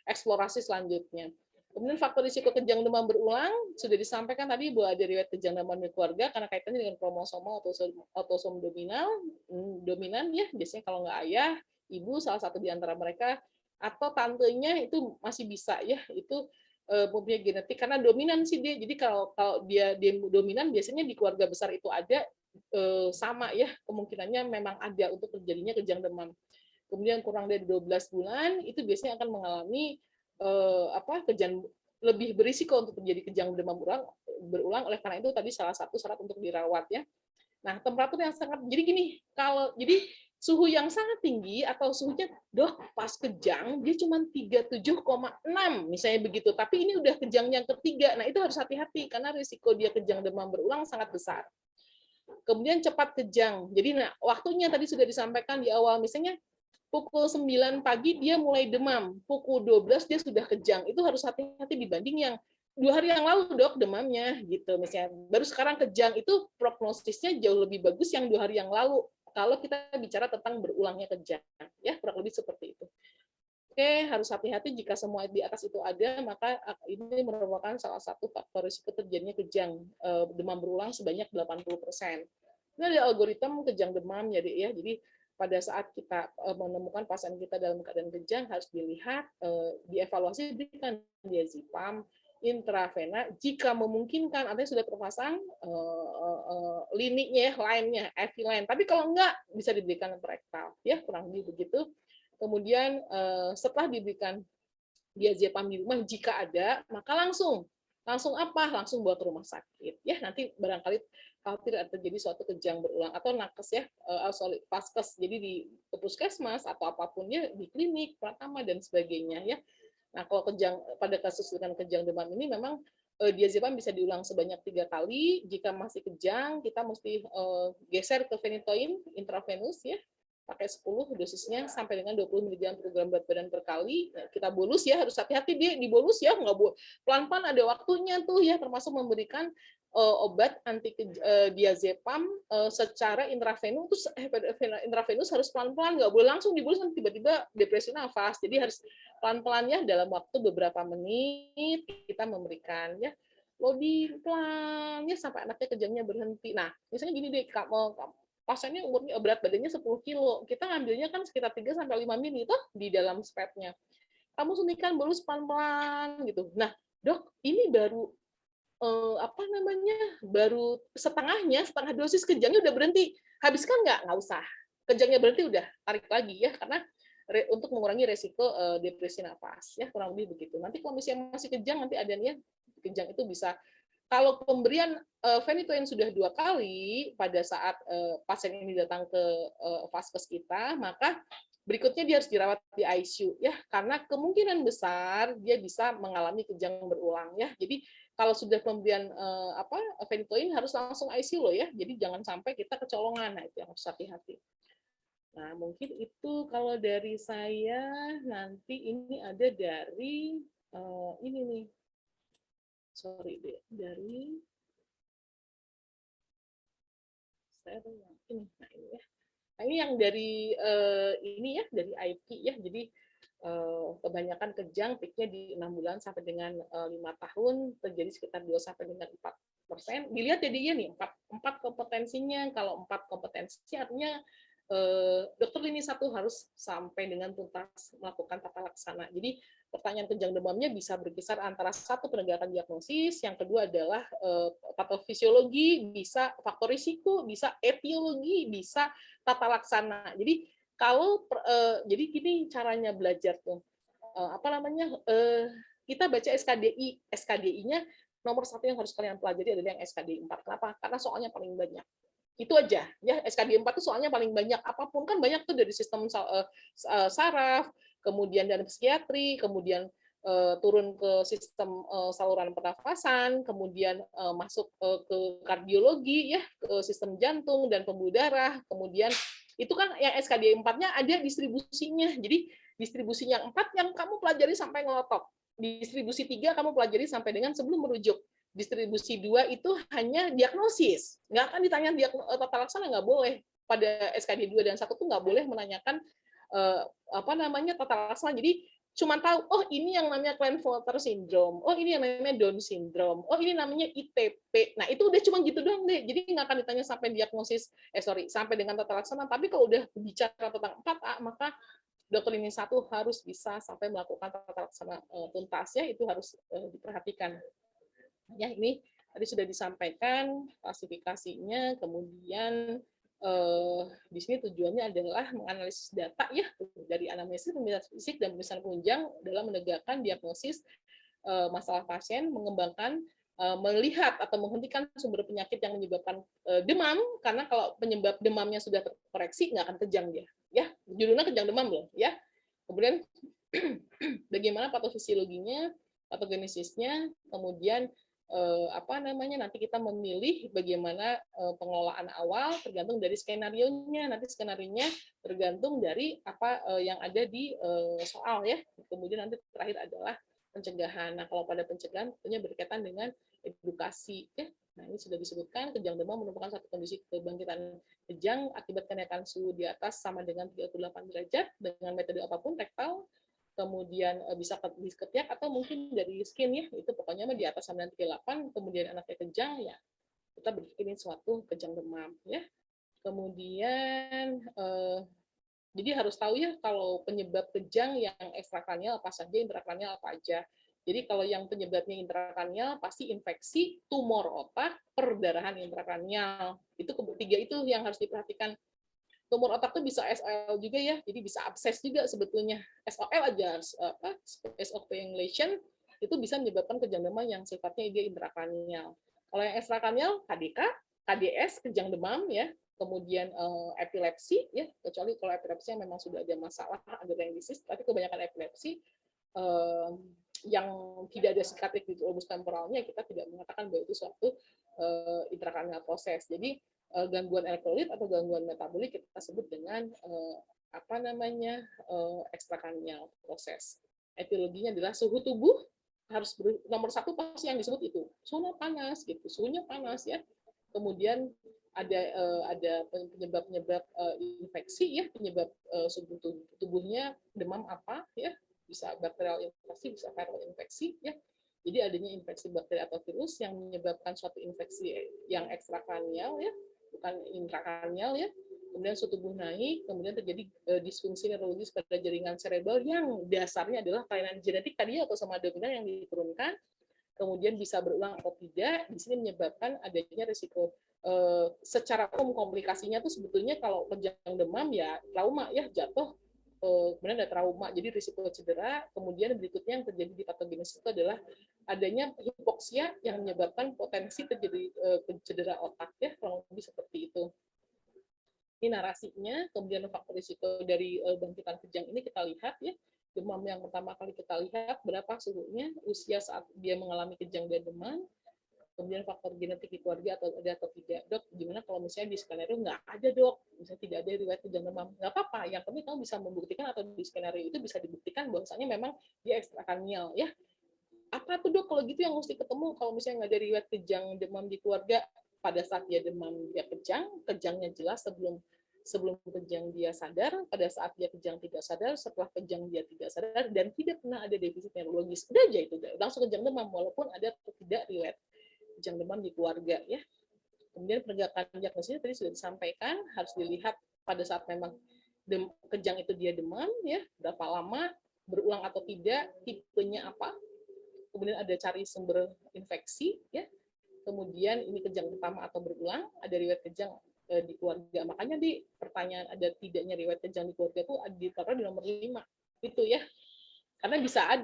Speaker 1: eksplorasi selanjutnya. Kemudian faktor risiko kejang demam berulang sudah disampaikan tadi bahwa ada riwayat kejang demam di keluarga karena kaitannya dengan kromosomal atau autosom dominan ya, biasanya kalau nggak ayah, ibu salah satu di antara mereka atau tantenya itu masih bisa ya, itu mempunyai genetik karena dominan sih dia. Jadi kalau dia dominan biasanya di keluarga besar itu ada sama ya, kemungkinannya memang ada untuk terjadinya kejang demam. Kemudian kurang dari 12 bulan itu biasanya akan mengalami kejang lebih berisiko untuk terjadi kejang demam berulang. Oleh karena itu tadi salah satu syarat untuk dirawat ya. Nah, temperatur yang sangat jadi suhu yang sangat tinggi atau suhunya dok pas kejang dia cuma 37,6 misalnya begitu, tapi ini udah kejang yang ketiga. Nah, itu harus hati-hati karena risiko dia kejang demam berulang sangat besar. Kemudian cepat kejang. Jadi waktunya tadi sudah disampaikan di awal, misalnya pukul 9 pagi dia mulai demam, pukul 12 dia sudah kejang. Itu harus hati-hati dibanding yang 2 hari yang lalu dok demamnya gitu misalnya. Baru sekarang kejang, itu prognosisnya jauh lebih bagus yang 2 hari yang lalu. Kalau kita bicara tentang berulangnya kejang, ya kurang lebih seperti itu. Oke, harus hati-hati jika semua di atas itu ada, maka ini merupakan salah satu faktor risiko terjadinya kejang demam berulang sebanyak 80%. Ini ada algoritma kejang demam ya. Jadi pada saat kita menemukan pasien kita dalam keadaan kejang harus dilihat, dievaluasi, diberikan diazepam intravena jika memungkinkan, artinya sudah terpasang liniknya, line-nya, IV line. Tapi kalau enggak bisa diberikan rektal, ya kurang lebih begitu. Kemudian setelah diberikan diazepam di rumah jika ada, maka langsung apa? Langsung bawa ke rumah sakit. Ya nanti barangkali khawatir terjadi suatu kejang berulang atau nakes ya, paskes. Jadi di puskesmas atau apapun ya di klinik, pratama dan sebagainya ya. Nah kalau kejang pada kasus dengan kejang demam ini memang diazepam bisa diulang sebanyak 3 kali. Jika masih kejang, kita mesti geser ke phenytoin intravenous ya. pakai 10 dosisnya sampai dengan 20 mg per gram berat badan per kali. Nah, kita bolus ya, harus hati-hati dia di bolus ya, nggak pelan-pelan ada waktunya tuh ya, termasuk memberikan obat anti diazepam secara intravenus harus pelan-pelan, nggak boleh langsung dibolus tiba-tiba depresi nafas. Jadi harus pelan-pelannya dalam waktu beberapa menit kita memberikan ya loading pelan ya sampai anaknya kejangnya berhenti. Nah, misalnya gini deh, pasiennya umurnya berat badannya 10 kilo, kita ngambilnya kan sekitar 3 sampai 5 mili toh di dalam spetnya. Kamu suntikan bolus pelan-pelan gitu. Nah, Dok, ini baru baru setengah dosis, kejangnya udah berhenti. Habiskan nggak usah. Kejangnya berhenti udah tarik lagi ya, karena untuk mengurangi resiko depresi nafas ya, kurang lebih begitu. Nanti kalau misalnya masih kejang, nanti adanya kejang itu bisa, kalau pemberian phenytoin sudah 2 kali pada saat pasien ini datang ke vaskes kita, maka berikutnya dia harus dirawat di ICU ya, karena kemungkinan besar dia bisa mengalami kejang berulang ya. Jadi kalau sudah pemberian phenytoin harus langsung ICU loh ya. Jadi jangan sampai kita kecolongan. Nah, itu yang harus hati-hati. Nah, mungkin itu kalau dari saya. Nanti ini ada dari ini nih. Sorry deh, dari saya ini. Nah, ini ya. Nah, ini yang dari ini ya, dari IP ya. Jadi kebanyakan kejang peaknya di 6 bulan sampai dengan 5 tahun, terjadi sekitar 2 sampai dengan 4%. Dilihat jadi nih, 4 kompetensinya. Kalau 4 kompetensi artinya dokter lini 1 harus sampai dengan tuntas melakukan tata laksana. Jadi pertanyaan kejang demamnya bisa berkisar antara 1 penegakan diagnosis, yang kedua adalah patofisiologi, bisa faktor risiko, bisa etiologi, bisa tata laksana. Jadi kalau jadi gini caranya belajar tuh, kita baca SKDI-nya nomor 1 yang harus kalian pelajari adalah yang SKDI 4. Kenapa? Karena soalnya paling banyak. Itu aja ya, SKD 4 itu soalnya paling banyak, apapun kan banyak tuh, dari sistem saraf, kemudian dari psikiatri, kemudian turun ke sistem saluran pernafasan, kemudian masuk ke kardiologi ya, ke sistem jantung dan pembuluh darah, kemudian itu kan yang SKD 4-nya ada distribusinya. Jadi distribusi yang 4 yang kamu pelajari sampai ngelotok, distribusi 3 kamu pelajari sampai dengan sebelum merujuk, distribusi 2 itu hanya diagnosis. Nggak akan ditanya tata laksana, nggak boleh. Pada SKD 2 dan 1 tuh nggak boleh menanyakan tata laksana. Jadi cuma tahu, oh ini yang namanya Klinefelter syndrome, oh ini yang namanya Down syndrome, oh ini namanya ITP. Nah, itu udah cuma gitu doang deh. Jadi nggak akan ditanya sampai diagnosis, sampai dengan tata laksana. Tapi kalau udah bicara tentang 4A, maka dokter lini 1 harus bisa sampai melakukan tata laksana tuntas ya, itu harus diperhatikan. Ya, ini tadi sudah disampaikan klasifikasinya, kemudian di sini tujuannya adalah menganalisis data ya, dari anamnesis, pemeriksaan fisik dan pemeriksaan penunjang dalam menegakkan diagnosis masalah pasien, mengembangkan melihat atau menghentikan sumber penyakit yang menyebabkan demam, karena kalau penyebab demamnya sudah terkoreksi nggak akan kejang dia ya, judulnya kejang demam loh ya. Kemudian bagaimana patofisiologinya, patogenesisnya, kemudian nanti kita memilih bagaimana pengelolaan awal tergantung dari skenario-nya. Nanti skenario-nya tergantung dari apa yang ada di soal ya. Kemudian nanti terakhir adalah pencegahan. Nah, kalau pada pencegahan tentunya berkaitan dengan edukasi ya. Nah, ini sudah disebutkan, kejang demam merupakan satu kondisi kebangkitan kejang akibat kenaikan suhu di atas sama dengan 38 derajat dengan metode apapun, rektal, kemudian bisa di ketiak atau mungkin dari skin ya, itu pokoknya di atas 938, kemudian anaknya kejang ya, kita berpikir ini suatu kejang demam ya. Kemudian jadi harus tahu ya kalau penyebab kejang yang ekstrakranial apa saja, intrakranial apa aja. Jadi kalau yang penyebabnya intrakranial pasti infeksi, tumor otak, perdarahan intrakranial. Itu ketiga itu yang harus diperhatikan. Tumor otak itu bisa SOL juga ya, jadi bisa abses juga sebetulnya. SOL aja, lesion, itu bisa menyebabkan kejang demam yang sifatnya dia intrakranial. Kalau yang ekstrakranial, KDK, KDS, kejang demam ya, kemudian epilepsi ya, kecuali kalau epilepsi yang memang sudah ada masalah, ada disease, tapi kebanyakan epilepsi yang tidak ada psikatrik di lobus temporalnya, kita tidak mengatakan bahwa itu suatu intrakranial proses. Jadi gangguan elektrolit atau gangguan metabolik kita sebut dengan ekstrakranial proses. Etiologinya adalah suhu tubuh harus nomor satu pasti yang disebut itu suhunya panas gitu, suhunya panas ya. Kemudian ada penyebab infeksi ya, penyebab suhu tubuhnya demam apa ya, bisa bakterial infeksi, bisa viral infeksi ya. Jadi adanya infeksi bakteri atau virus yang menyebabkan suatu infeksi yang ekstrakranial ya, bukan intrakranial ya. Kemudian suhu tubuh naik, kemudian terjadi disfungsi neurologis pada jaringan serebral yang dasarnya adalah kelainan genetik tadi atau soma dominan yang diturunkan, kemudian bisa berulang atau tidak. Di sini menyebabkan adanya risiko secara umum komplikasinya tuh sebetulnya kalau kejang demam ya trauma ya, jatuh, kemudian ada trauma, jadi risiko cedera. Kemudian berikutnya yang terjadi di patogenesis itu adalah adanya hipoksia yang menyebabkan potensi terjadi cedera otak ya, kurang lebih seperti itu. Ini narasinya. Kemudian faktor risiko dari bangkitan kejang ini kita lihat ya. Demam yang pertama kali kita lihat berapa suhunya, usia saat dia mengalami kejang dan demam, kemudian faktor genetik di keluarga atau ada atau tidak. Dok, gimana kalau misalnya di skenario nggak ada dok, misalnya tidak ada riwayat kejang demam, nggak apa-apa. Yang penting kamu bisa membuktikan atau di skenario itu bisa dibuktikan bahwasanya memang dia ekstrakranial ya. Apa tuh dok kalau gitu yang mesti ketemu kalau misalnya nggak ada riwayat kejang demam di keluarga? Pada saat dia demam dia kejang, kejangnya jelas sebelum kejang dia sadar, pada saat dia kejang tidak sadar, setelah kejang dia tidak sadar, dan tidak pernah ada defisit neurologis. Udah aja itu, langsung kejang demam, walaupun ada atau tidak riwayat kejang demam di keluarga ya. Kemudian penegakan diagnosisnya tadi sudah disampaikan, harus dilihat pada saat memang kejang itu dia demam ya, berapa lama, berulang atau tidak, tipenya apa. Kemudian ada cari sumber infeksi ya. Kemudian ini kejang pertama atau berulang, ada riwayat kejang di keluarga. Makanya di pertanyaan ada tidaknya riwayat kejang di keluarga itu ditaruh di nomor 5. Itu ya. Karena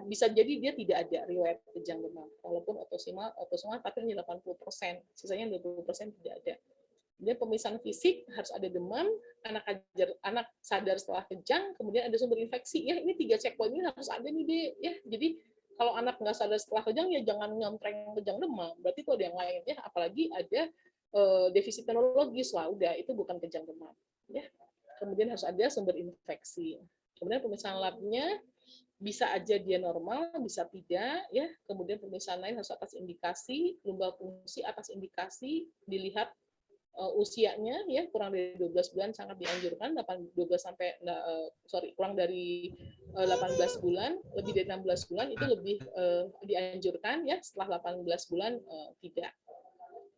Speaker 1: bisa jadi dia tidak ada riwayat kejang demam. Walaupun autosomal tapi hanya 80%. Sisanya 20% tidak ada. Kemudian pemeriksaan fisik harus ada demam, anak sadar setelah kejang, kemudian ada sumber infeksi. Ya, ini 3 checkpoint ini harus ada nih, deh. Ya, jadi kalau anak nggak sadar setelah kejang ya jangan nyontreng kejang demam. Berarti itu ada yang lain ya, apalagi ada defisit neurologis lah, udah itu bukan kejang demam. Ya. Kemudian harus ada sumber infeksi. Kemudian pemeriksaan labnya bisa aja dia normal, bisa tidak ya. Kemudian pemeriksaan lain harus atas indikasi, lumbar fungsi atas indikasi, dilihat usianya ya kurang dari 12 bulan sangat dianjurkan, kurang dari 18 bulan, lebih dari 16 bulan itu lebih dianjurkan ya, setelah 18 bulan tidak.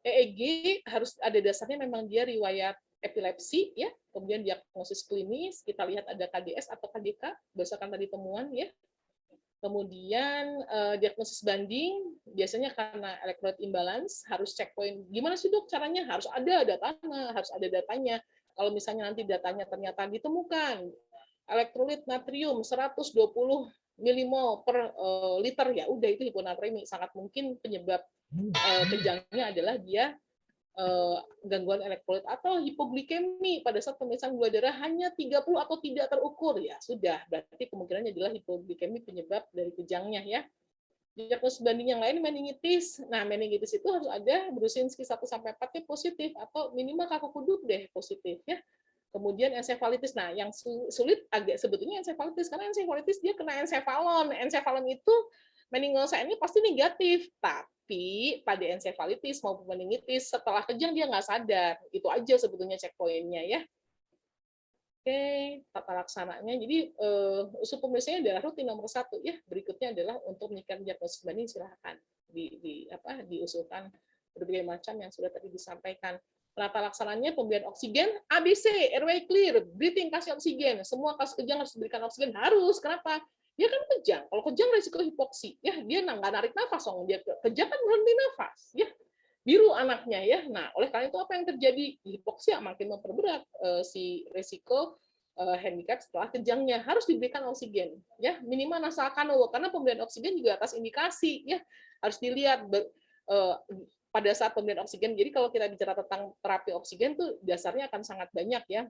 Speaker 1: EEG harus ada dasarnya memang dia riwayat epilepsi ya, kemudian diagnosis klinis, kita lihat ada KDS atau KDK berdasarkan tadi temuan ya. Kemudian diagnosis banding, biasanya karena electrolyte imbalance, harus checkpoint. Gimana sih dok caranya? Harus ada datanya. Kalau misalnya nanti datanya ternyata ditemukan elektrolit natrium 120 milimol per liter, ya udah itu hiponatremi. Sangat mungkin penyebab kejangnya adalah dia gangguan elektrolit atau hipoglikemi pada saat pemeriksaan gula darah hanya 30 atau tidak terukur, ya sudah, berarti kemungkinannya adalah hipoglikemi penyebab dari kejangnya ya. Diagnosis banding yang lain meningitis. Nah, meningitis itu harus ada Brudzinski 1-4 positif atau minimal kakak kuduk deh positif ya. Kemudian ensefalitis. Nah, yang sulit agak sebetulnya ensefalitis, karena ensefalitis dia kena ensefalon. Ensefalon itu meningosainnya pasti negatif, tapi pada ensefalitis maupun meningitis setelah kejang dia nggak sadar. Itu aja sebetulnya checkpoint-nya ya. Oke, tata laksananya. Jadi usul pemeriksaannya adalah rutin nomor 1 ya. Berikutnya adalah untuk menyiapkan diagnosis banding silahkan diusulkan berbagai macam yang sudah tadi disampaikan. Tata laksananya pemberian oksigen ABC, airway clear, breathing kasih oksigen. Semua kasus kejang harus diberikan oksigen, harus. Kenapa? Dia kan kejang. Kalau kejang risiko hipoksi, ya dia nggak narik nafas, dia kejang kan berhenti nafas, ya. Biru anaknya ya. Nah, oleh karena itu apa yang terjadi? Hipoksia makin memperberat si risiko handicap setelah kejangnya. Harus diberikan oksigen, ya minimal nasal kanul, karena pemberian oksigen juga atas indikasi, ya harus dilihat pada saat pemberian oksigen. Jadi kalau kita bicara tentang terapi oksigen tuh dasarnya akan sangat banyak ya.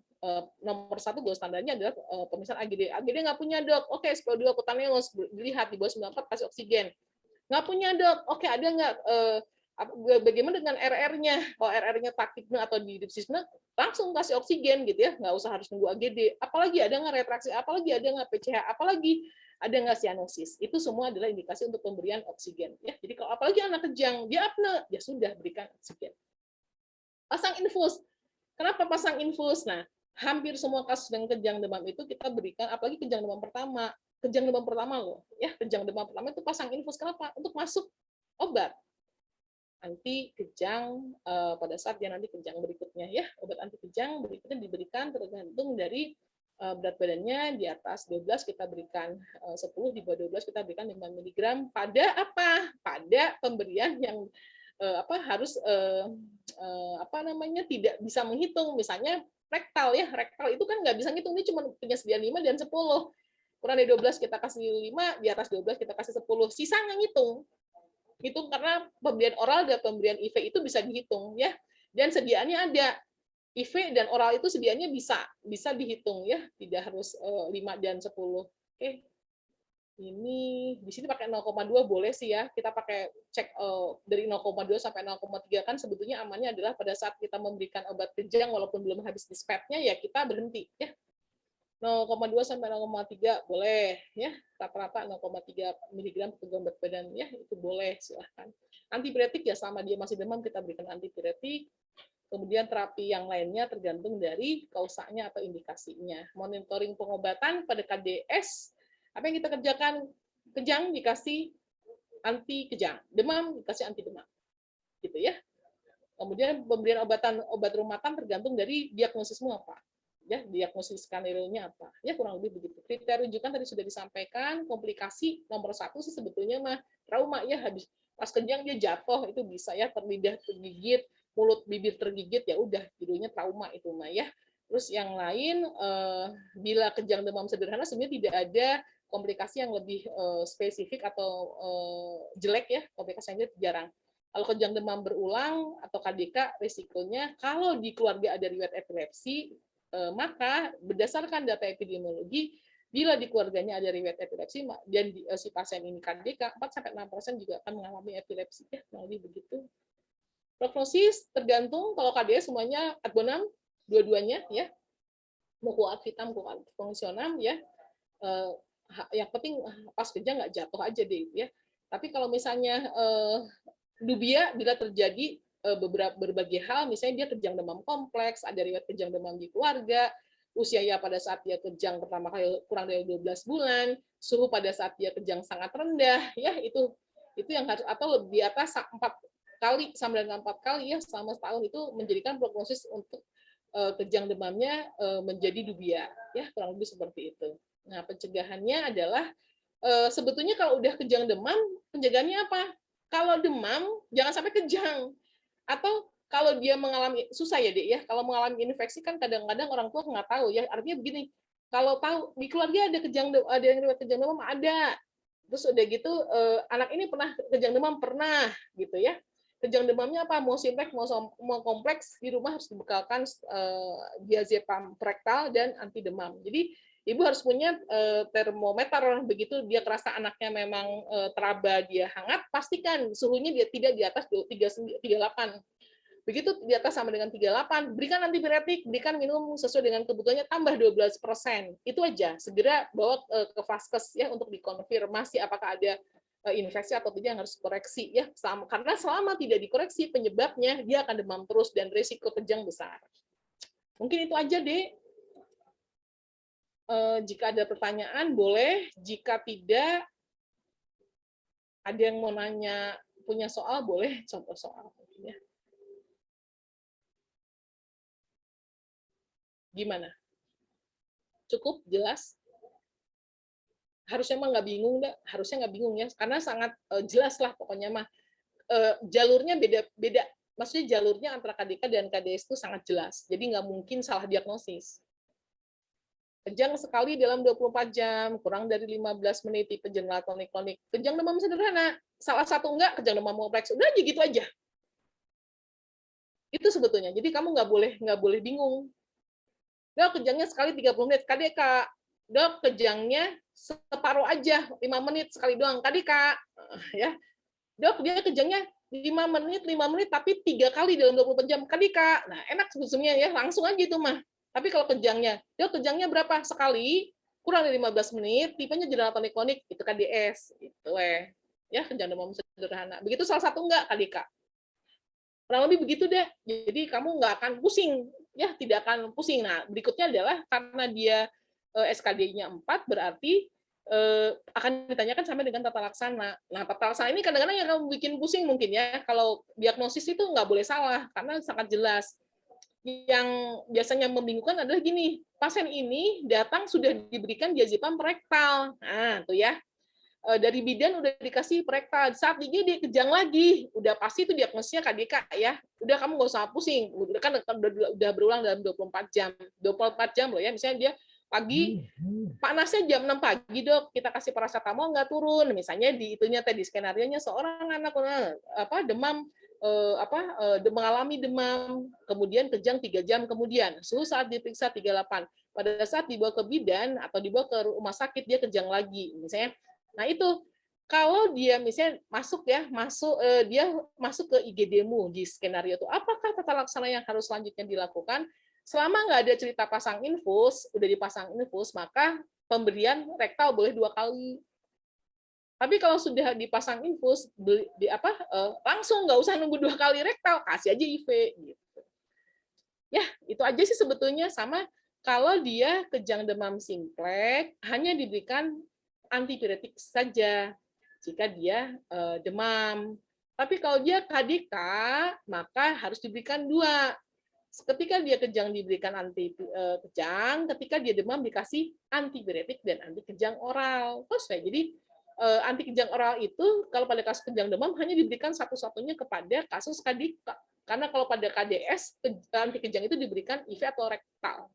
Speaker 1: Nomor 1 gold standarnya adalah pemeriksaan AGD. AGD nggak punya dok, oke SpO2 kutaneus dilihat di bawah 94 kasih oksigen. Nggak punya dok, oke ada nggak Bagaimana dengan RR-nya? Kalau RR-nya takipne atau dipsisne, langsung kasih oksigen gitu ya, nggak usah harus nunggu AGD. Apalagi ada nggak retraksi, apalagi ada nggak PCH, apalagi ada nggak sianosis. Itu semua adalah indikasi untuk pemberian oksigen. Ya, jadi kalau apalagi anak kejang, dia apne, ya sudah berikan oksigen. Pasang infus. Kenapa pasang infus? Nah, hampir semua kasus dengan kejang demam itu kita berikan, apalagi kejang demam pertama. Kejang demam pertama loh, ya kejang demam pertama itu pasang infus. Kenapa? Untuk masuk obat anti kejang pada saat dia nanti kejang berikutnya ya. Obat anti kejang berikutnya diberikan tergantung dari berat badannya. Di atas 12 kita berikan 10, di bawah 12 kita berikan 5 mg pada apa? Pada pemberian yang harus tidak bisa menghitung. Misalnya rektal ya, rektal itu kan nggak bisa ngitung, ini cuma punya sediaan 5 dan 10. Kurang dari 12 kita kasih 5, di atas 12 kita kasih 10. Sisa nggak ngitung. Hitung karena pemberian oral dan pemberian IV itu bisa dihitung ya. Dan sediaannya ada. IV dan oral itu sediaannya bisa dihitung ya, tidak harus 5 dan 10. Oke. Ini di sini pakai 0,2 boleh sih ya. Kita pakai cek dari 0,2 sampai 0,3 kan sebetulnya amannya adalah pada saat kita memberikan obat kejang walaupun belum habis dispepnya ya kita berhenti ya. 0,2 sampai 0,3 boleh ya, rata-rata 0,3 mg per gram berat badan ya, itu boleh, silahkan. Antipiretik ya selama dia masih demam kita berikan antipiretik. Kemudian terapi yang lainnya tergantung dari kausanya atau indikasinya. Monitoring pengobatan pada KDS, apa yang kita kerjakan? Kejang dikasih anti kejang, demam dikasih anti demam, gitu ya. Kemudian pemberian obat rumahan tergantung dari diagnosismu apa. Ya, diagnosis skenario-nya apa. Ya, kurang lebih begitu. Kriteria rujukan tadi sudah disampaikan, komplikasi nomor 1 sih sebetulnya mah trauma ya, habis pas kejang dia jatuh itu bisa ya, terlidah tergigit, mulut bibir tergigit, ya udah judulnya trauma itu mah ya. Terus yang lain bila kejang demam sederhana sebenarnya tidak ada komplikasi yang lebih spesifik atau jelek ya, komplikasi yang jarang. Kalau kejang demam berulang atau KDK, risikonya kalau di keluarga ada riwayat epilepsi, maka berdasarkan data epidemiologi, bila di keluarganya ada riwayat epilepsi dan si pasien ini KDK, 4-6% juga akan mengalami epilepsi. Ya, lebih begitu. Prognosis tergantung, kalau KDS semuanya adbonam, dua-duanya ya, muku ad vitam, muku ad fungsionam ya. Yang penting pas kerja nggak jatuh aja deh ya. Tapi kalau misalnya dubia bila terjadi berbagai hal, misalnya dia kejang demam kompleks, ada riwayat kejang demam di keluarga, usianya pada saat dia kejang pertama kali kurang dari 12 bulan, suhu pada saat dia kejang sangat rendah, ya itu yang harus, atau lebih di atas 4 kali sampai dengan 4 kali ya selama setahun, itu menjadikan prognosis untuk kejang demamnya menjadi dubia, ya kurang lebih seperti itu. Nah, pencegahannya adalah sebetulnya kalau udah kejang demam, penjagaannya apa? Kalau demam, jangan sampai kejang. Atau kalau dia mengalami, susah ya Dek ya, kalau mengalami infeksi kan kadang-kadang orang tua nggak tahu ya. Artinya begini, kalau tahu di keluarga ada yang riwayat kejang demam, ada. Terus udah gitu anak ini pernah kejang demam, pernah gitu ya. Kejang demamnya apa? Mau simplex, mau kompleks, di rumah harus dibekalkan diazepam rektal dan anti demam. Jadi ibu harus punya termometer, begitu dia kerasa anaknya memang teraba, dia hangat, pastikan suhunya dia tidak di atas 38. Begitu di atas sama dengan 38, berikan antipiretik, berikan minum sesuai dengan kebutuhannya, tambah 12%. Itu aja, segera bawa ke vaskes ya untuk dikonfirmasi apakah ada infeksi atau tidak yang harus koreksi ya. Karena selama tidak dikoreksi penyebabnya, dia akan demam terus dan risiko kejang besar. Mungkin itu aja deh. Jika ada pertanyaan boleh, jika tidak ada yang mau nanya, punya soal boleh contoh soal ya. Gimana? Cukup jelas? Harusnya mah nggak bingung, harusnya nggak bingung ya, karena sangat jelas lah pokoknya mah. Jalurnya beda, maksudnya jalurnya antara KDK dan KDS itu sangat jelas, jadi nggak mungkin salah diagnosis. Kejang sekali dalam 24 jam, kurang dari 15 menit, tipe general klonik-klonik. Kejang demam sederhana, salah satu enggak, kejang demam kompleks, udah aja gitu aja. Itu sebetulnya. Jadi kamu nggak boleh bingung. Dok, kejangnya sekali 30 menit, KDK. Dok, kejangnya separuh aja, 5 menit sekali doang, KDK. Ya. Dok, dia kejangnya 5 menit, tapi 3 kali dalam 24 jam. Kan Kak, nah enak sebetulnya ya, langsung aja itu mah. Tapi kalau kejangnya, kejangnya berapa? Sekali, kurang dari 15 menit, tipenya jendela tonik-tonik, itu KDS. Itu ya, kejang demam sederhana. Begitu salah satu enggak Kak? Kurang lebih begitu deh. Jadi kamu nggak akan pusing, ya tidak akan pusing. Nah, berikutnya adalah karena dia SKD-nya 4, berarti akan ditanyakan sampai dengan tata laksana. Nah, tata laksana ini kadang-kadang yang kamu bikin pusing mungkin ya. Kalau diagnosis itu nggak boleh salah, karena sangat jelas. Yang biasanya membingungkan adalah gini, pasien ini datang sudah diberikan diazepam rektal. Nah, tuh ya. Dari bidan udah dikasih rektal, saat dia kejang lagi, udah pasti itu diagnosisnya KDK ya, udah kamu nggak usah pusing, udah kan udah berulang dalam 24 jam, 24 jam loh ya, misalnya dia pagi panasnya jam 6 pagi dok, kita kasih paracetamol nggak turun, misalnya di itunya tadi skenarionya seorang anak demam mengalami demam, kemudian kejang 3 jam kemudian, suhu saat diperiksa 38, pada saat dibawa ke bidan atau dibawa ke rumah sakit dia kejang lagi, misalnya. Nah itu kalau dia misalnya dia masuk ke IGD-mu di skenario itu, apakah tata laksana yang harus selanjutnya dilakukan? Selama nggak ada cerita pasang infus, udah dipasang infus, maka pemberian rektal boleh 2 kali. Tapi kalau sudah dipasang infus, langsung nggak usah nunggu 2 kali rektal, kasih aja IV. Gitu. Ya, itu aja sih sebetulnya. Sama kalau dia kejang demam simplex, hanya diberikan antipiretik saja jika dia demam. Tapi kalau dia KDK, maka harus diberikan 2. Ketika dia kejang diberikan anti kejang, ketika dia demam dikasih antipiretik dan anti kejang oral. Terus ya, jadi anti kejang oral itu kalau pada kasus kejang demam hanya diberikan satu-satunya kepada kasus KDK. Karena kalau pada KDS anti kejang itu diberikan IV atau rektal.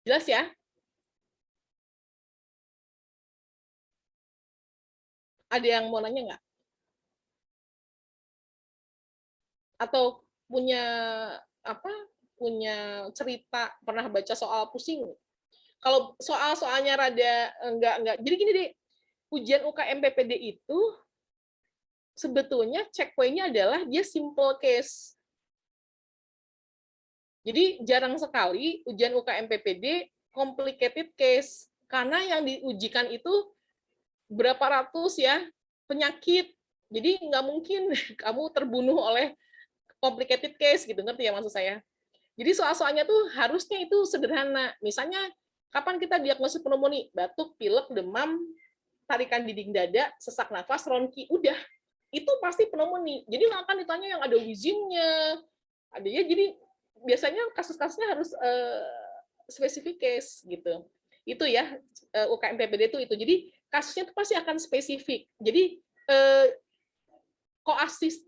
Speaker 1: Jelas ya? Ada yang mau nanya nggak? Atau punya punya cerita pernah baca soal pusing? Kalau soalnya rada enggak. Jadi gini deh, ujian UKM PPD itu sebetulnya checkpointnya adalah dia simple case. Jadi jarang sekali ujian UKM PPD complicated case karena yang diujikan itu berapa ratus ya penyakit. Jadi nggak mungkin kamu terbunuh oleh complicated case gitu, ngerti ya maksud saya? Jadi soal-soalnya tuh harusnya itu sederhana. Misalnya kapan kita diagnosis pneumonia? Batuk, pilek, demam, tarikan dinding dada, sesak nafas, ronki, udah. Itu pasti pneumonia. Jadi nggak akan ditanya yang ada wheezingnya, ada ya. Jadi biasanya kasus-kasusnya harus spesifik case gitu. Itu ya UKM PPD itu. Jadi kasusnya itu pasti akan spesifik. Jadi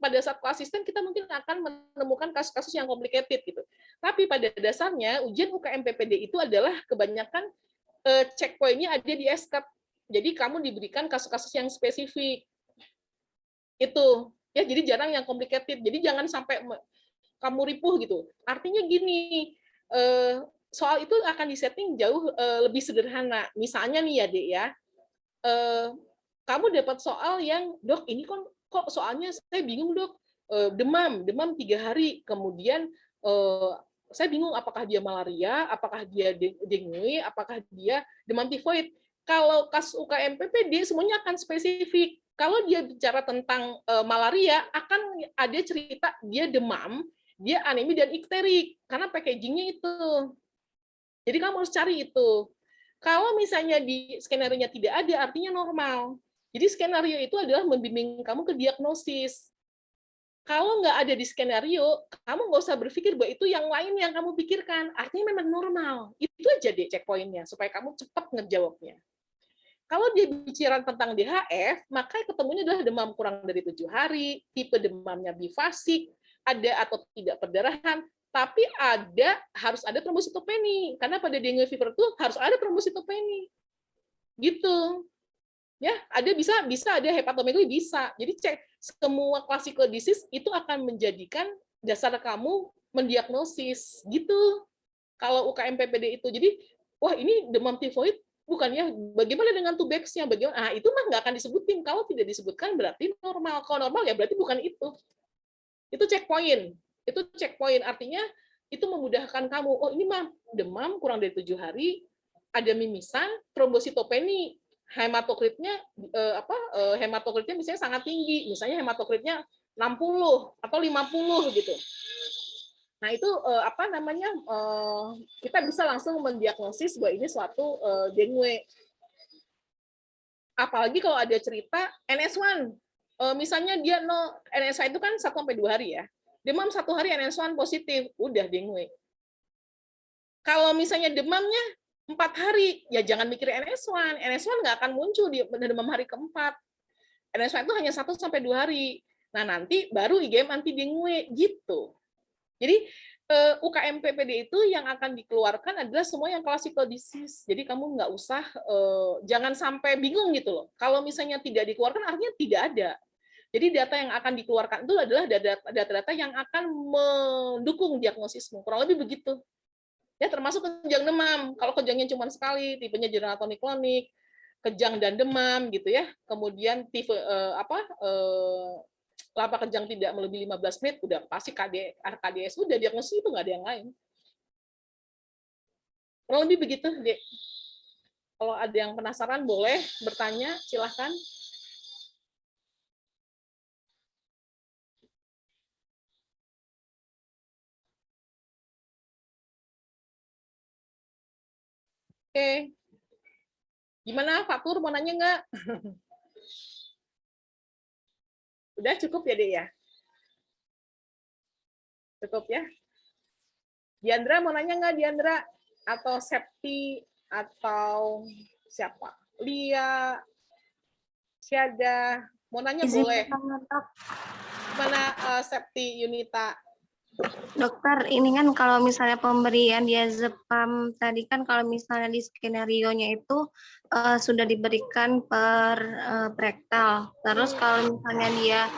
Speaker 1: pada saat koasisten kita mungkin akan menemukan kasus-kasus yang complicated gitu. Tapi pada dasarnya ujian UKM PPD itu adalah kebanyakan checkpointnya ada di SCAP. Jadi kamu diberikan kasus-kasus yang spesifik. Itu ya, jadi jarang yang complicated. Jadi jangan sampai kamu ripuh gitu. Artinya gini, soal itu akan disetting jauh lebih sederhana. Misalnya nih ya, Dek ya, kamu dapat soal yang, dok ini kok soalnya saya bingung dok, demam 3 hari, kemudian saya bingung apakah dia malaria, apakah dia dengue, apakah dia demam tifoid. Kalau kasus UKM PPD semuanya akan spesifik. Kalau dia bicara tentang malaria, akan ada cerita dia demam, dia anemi dan ikterik, karena packagingnya itu. Jadi kamu harus cari itu. Kalau misalnya di skenario-nya tidak ada, artinya normal. Jadi skenario itu adalah membimbing kamu ke diagnosis. Kalau nggak ada di skenario, kamu nggak usah berpikir bahwa itu yang lain yang kamu pikirkan. Artinya memang normal. Itu aja deh checkpoint-nya, supaya kamu cepat ngejawabnya. Kalau dia bicara tentang DHF, maka ketemunya adalah demam kurang dari 7 hari, tipe demamnya bifasik, ada atau tidak perdarahan, tapi harus ada trombositopeni, karena pada dengue fever itu harus ada trombositopeni. Gitu. Ya, bisa ada hepatomegaly bisa. Jadi cek semua classical disease itu akan menjadikan dasar kamu mendiagnosis gitu. Kalau UKM PPD itu. Jadi, wah ini demam tifoid bukan ya, bagaimana dengan Tubex-nya, bagaimana, itu mah nggak akan disebutin. Kalau tidak disebutkan berarti normal, kalau normal ya berarti bukan itu. Itu checkpoint, artinya itu memudahkan kamu, oh ini mah demam kurang dari 7 hari, ada mimisan, trombositopeni, hematokritnya hematokritnya misalnya sangat tinggi, misalnya hematokritnya 60 atau 50 gitu. Nah itu kita bisa langsung mendiagnosis bahwa ini suatu dengue. Apalagi kalau ada cerita NS1, misalnya dia NS1 itu kan 1-2 hari ya, demam 1 hari NS1 positif, udah dengue. Kalau misalnya demamnya 4 hari, ya jangan mikir NS1. NS1 nggak akan muncul di demam hari keempat. NS1 itu hanya 1-2 hari. Nah nanti baru IgM anti dengue gitu. Jadi UKM PPD itu yang akan dikeluarkan adalah semua yang classical disease. Jadi kamu nggak usah, jangan sampai bingung gitu loh. Kalau misalnya tidak dikeluarkan artinya tidak ada. Jadi data yang akan dikeluarkan itu adalah data-data yang akan mendukung diagnosismu. Kurang lebih begitu. Ya termasuk kejang demam. Kalau kejangnya cuma sekali, tipenya general tonic-clonic, kejang dan demam gitu ya. Kemudian tipe lapa kejang tidak melebihi 15 menit, udah pasti KDS, udah diagnosis itu nggak ada yang lain. Kurang lebih begitu, Dek. Kalau ada yang penasaran boleh bertanya, silahkan. Oke. Gimana, Fatur, mau nanya nggak? Udah cukup ya, Dek ya? Cukup ya? Diandra mau nanya nggak, Diandra? Atau Septi, atau siapa? Lia, Syada, mau nanya
Speaker 2: Izin
Speaker 1: boleh.
Speaker 2: bertanya, Dok.
Speaker 1: Mana Septi, Yunita?
Speaker 2: Dokter, ini kan kalau misalnya pemberian diazepam tadi kan kalau misalnya di skenario-nya itu sudah diberikan per rektal. Terus kalau misalnya dia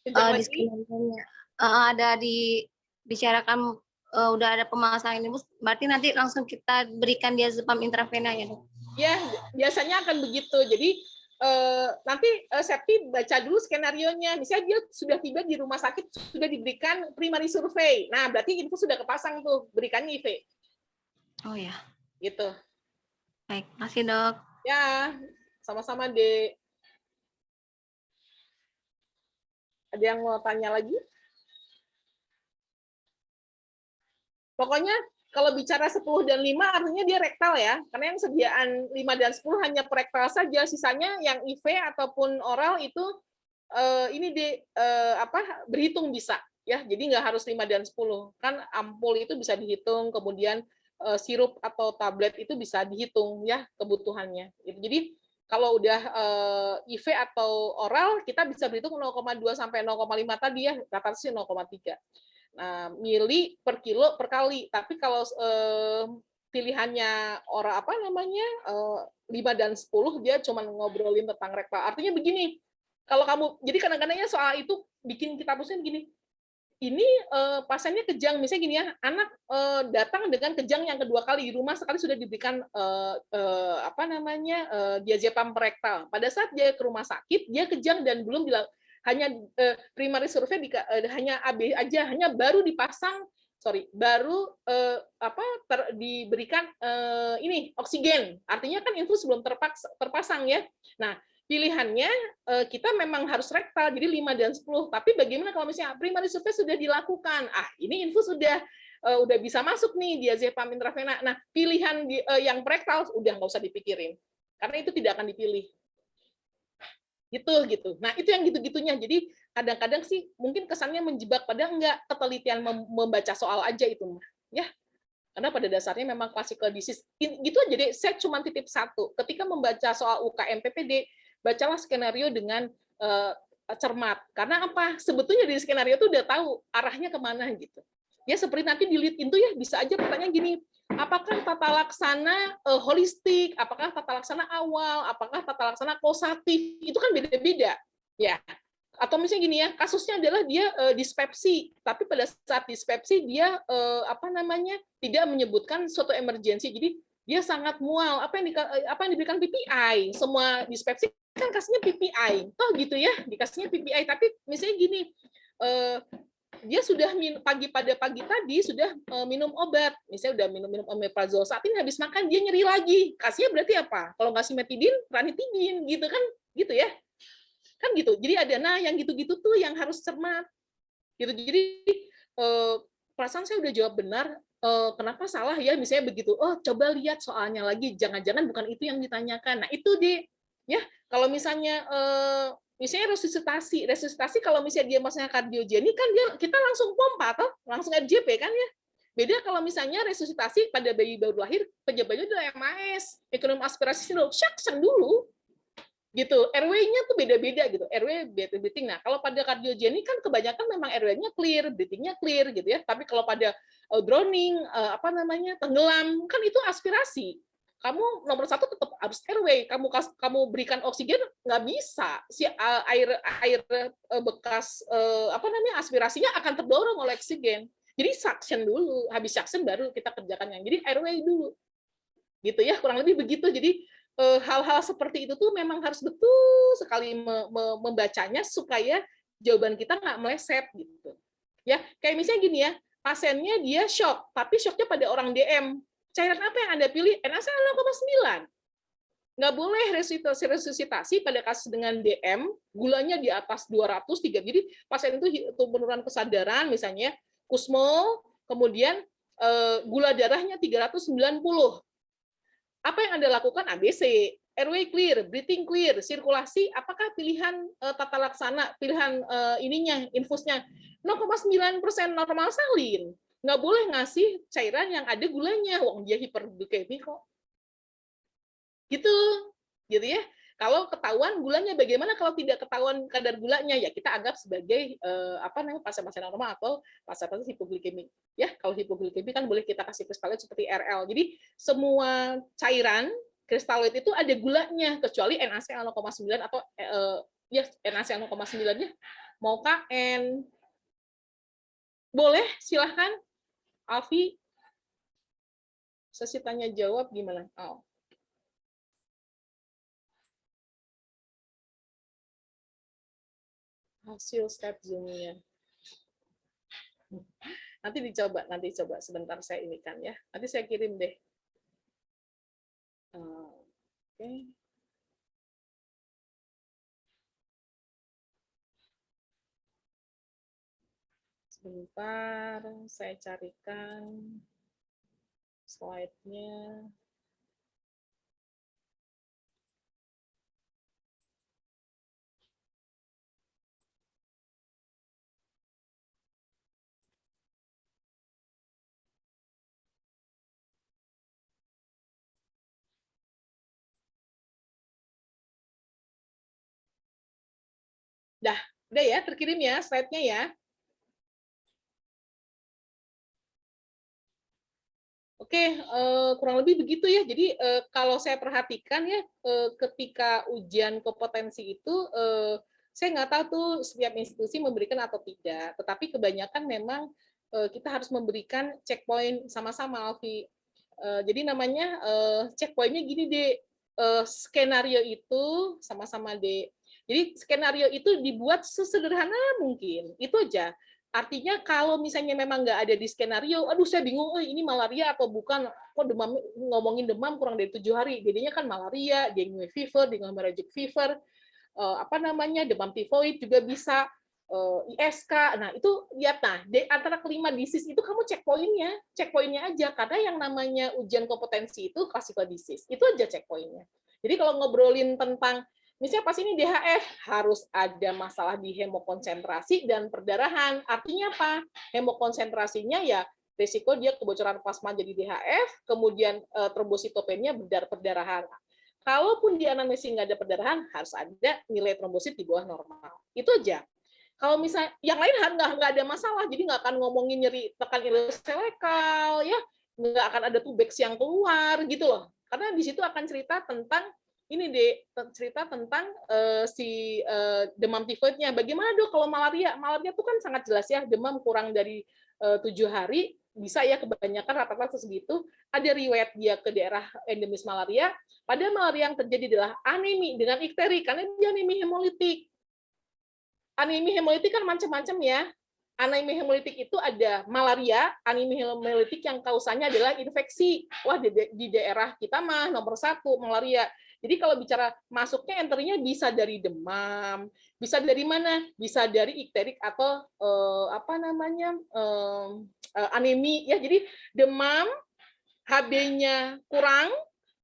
Speaker 2: di skenario-nya ada dibicarakan udah ada pemasangan ini, berarti nanti langsung kita berikan diazepam intravena ya, Dok?
Speaker 1: Ya, biasanya akan begitu. Jadi nanti Septi baca dulu skenario-nya. Misalnya dia sudah tiba di rumah sakit, sudah diberikan primary survey. Nah, berarti info sudah kepasang tuh, berikannya IV.
Speaker 2: Oh ya.
Speaker 1: Gitu.
Speaker 2: Baik, makasih, Dok.
Speaker 1: Ya, sama-sama, Dek. Ada yang mau tanya lagi? Pokoknya kalau bicara 10 dan 5 artinya dia rektal ya. Karena yang sediaan 5 dan 10 hanya rektal saja, sisanya yang IV ataupun oral itu ini berhitung bisa ya. Jadi nggak harus 5 dan 10. Kan ampul itu bisa dihitung, kemudian sirup atau tablet itu bisa dihitung ya kebutuhannya. Jadi kalau udah IV atau oral kita bisa berhitung 0,2 sampai 0,5 tadi ya, rata-rata sih 0,3. Nah, mili per kilo per kali. Tapi kalau pilihannya orang 5 dan 10 dia cuma ngobrolin tentang rektal. Artinya begini, kalau kamu jadi kadang-kadangnya soal itu bikin kita pusing gini. Ini pasiennya kejang, misalnya gini ya, anak datang dengan kejang yang kedua kali di rumah sekali sudah diberikan diazepam rektal. Pada saat dia ke rumah sakit, dia kejang dan belum bilang hanya primary survey hanya AB aja, hanya baru dipasang diberikan ini oksigen. Artinya kan infus belum terpasang ya. Nah, pilihannya kita memang harus rektal, jadi 5 dan 10. Tapi bagaimana kalau misalnya primary survey sudah dilakukan? Ini infus udah bisa masuk nih diazepam intravena. Nah, pilihan yang rektal udah nggak usah dipikirin. Karena itu tidak akan dipilih. Gitu. Nah, itu yang gitu-gitunya. Jadi kadang-kadang sih mungkin kesannya menjebak, padahal enggak, ketelitian membaca soal aja itu mah. Ya. Karena pada dasarnya memang classical disease. Gitu aja deh, saya cuma titip satu. Ketika membaca soal UKM PPD, bacalah skenario dengan cermat. Karena apa? Sebetulnya di skenario itu udah tahu arahnya kemana gitu. Ya seperti nanti di lead itu ya bisa aja pertanyaan gini, apakah tata laksana holistik, apakah tata laksana awal, apakah tata laksana kausatif, itu kan beda-beda. Ya, atau misalnya gini ya, kasusnya adalah dia dispepsi, tapi pada saat dispepsi dia tidak menyebutkan suatu emergensi, jadi dia sangat mual. Apa yang diberikan PPI? Semua dispepsi kan kasihnya PPI. Toh gitu ya, dikasihnya PPI. Tapi misalnya gini, dia sudah pada pagi tadi sudah minum obat, misalnya udah minum omeprazol, saat ini habis makan dia nyeri lagi, kasihnya berarti apa? Kalau nggak simetidin, ranitidin, gitu kan, gitu ya, kan gitu. Jadi ada yang gitu-gitu tuh yang harus cermat, gitu. Jadi perasaan saya udah jawab benar. Kenapa salah ya misalnya begitu? Oh, coba lihat soalnya lagi, jangan-jangan bukan itu yang ditanyakan. Nah itu deh, ya kalau misalnya misalnya resusitasi kalau misalnya dia masanya kardiogenik kan dia kita langsung pompa atau langsung RJP kan ya. Beda kalau misalnya resusitasi pada bayi baru lahir, penyebabnya udah MAS, ekonomi aspirasi sindrom, syaksan dulu gitu. RW-nya tuh beda-beda gitu. RW breathing. Nah, kalau pada kardiogenik kan kebanyakan memang RW-nya clear, breathing-nya clear gitu ya. Tapi kalau pada drowning, tenggelam, kan itu aspirasi. Kamu nomor satu tetap harus RW. Kamu berikan oksigen nggak bisa. Si air bekas aspirasinya akan terdorong oleh oksigen. Jadi suction dulu. Habis suction baru kita kerjakan yang. Jadi RW dulu. Gitu ya, kurang lebih begitu. Jadi hal-hal seperti itu tuh memang harus betul sekali membacanya supaya jawaban kita nggak meleset gitu. Ya, kayak misalnya gini ya, pasiennya dia shock, tapi shocknya pada orang DM. Cairan apa yang Anda pilih? NaCl 0,9. Nggak boleh resusitasi pada kasus dengan DM, gulanya di atas 203. Jadi pasien itu penurunan kesadaran misalnya, kusmol, kemudian gula darahnya 390. Apa yang Anda lakukan? ABC, airway clear, breathing clear, sirkulasi, apakah pilihan tata laksana, pilihan infusnya 0,9% normal salin. Nggak boleh ngasih cairan yang ada gulanya, wong dia hiperglikemi kok. Gitu ya. Kalau ketahuan gulanya, bagaimana kalau tidak ketahuan kadar gulanya? Ya kita anggap sebagai pasien-pasien normal atau pasien-pasien hipoglikemik. Ya, kalau hipoglikemik kan boleh kita kasih kristaloid seperti RL. Jadi semua cairan kristaloid itu ada gulanya kecuali NaCl 0,9 atau NaCl 0,9-nya mau KN. Boleh, silahkan. Alfi, sesi tanya jawab gimana? Oh. Hasil step Zoom-nya. Nanti coba sebentar saya ini kan ya. Nanti saya kirim deh. Oke. Sebentar, saya carikan slide-nya. Udah ya, terkirim ya slide-nya ya. Oke, kurang lebih begitu ya. Jadi kalau saya perhatikan ya, ketika ujian kompetensi itu, saya nggak tahu tuh setiap institusi memberikan atau tidak. Tetapi kebanyakan memang kita harus memberikan checkpoint sama-sama, Alfi. Jadi namanya checkpointnya gini deh, skenario itu sama-sama deh. Jadi skenario itu dibuat sesederhana mungkin, itu aja. Artinya kalau misalnya memang nggak ada di skenario, aduh saya bingung, ini malaria atau bukan, kok demam, ngomongin demam kurang dari 7 hari, jadinya kan malaria, dengue fever, dengue hemorrhagic fever, demam tifoid juga bisa, ISK. Nah itu lihat, nah di antara kelima disease itu kamu checkpointnya aja, karena yang namanya ujian kompetensi itu classical disease, itu aja checkpointnya. Jadi kalau ngobrolin tentang misalnya pas ini DHF harus ada masalah di hemokonsentrasi dan perdarahan. Artinya apa? Hemokonsentrasinya ya risiko dia kebocoran plasma jadi DHF, kemudian trombositopenia perdarahan. Kalaupun di anamnesis nggak ada perdarahan, harus ada nilai trombosit di bawah normal. Itu aja. Kalau misalnya yang lain nggak ada masalah, jadi nggak akan ngomongin nyeri tekan ileoselekal, ya nggak akan ada tubex yang keluar gitu loh. Karena di situ akan cerita tentang ini cerita tentang demam tifoidnya. Bagaimana dok kalau malaria? Malaria itu kan sangat jelas ya, demam kurang dari 7 hari, bisa ya kebanyakan rata-rata segitu, ada riwayat dia ke daerah endemis malaria, pada malaria yang terjadi adalah anemi dengan ikteri, karena dia anemi hemolitik. Anemi hemolitik kan macam-macam ya. Anemi hemolitik itu ada malaria, anemi hemolitik yang kausanya adalah infeksi. Wah, di daerah kita mah nomor 1 malaria. Jadi kalau bicara masuknya enterinya bisa dari demam, bisa dari mana? Bisa dari ikterik atau anemi ya. Jadi demam, HB-nya kurang,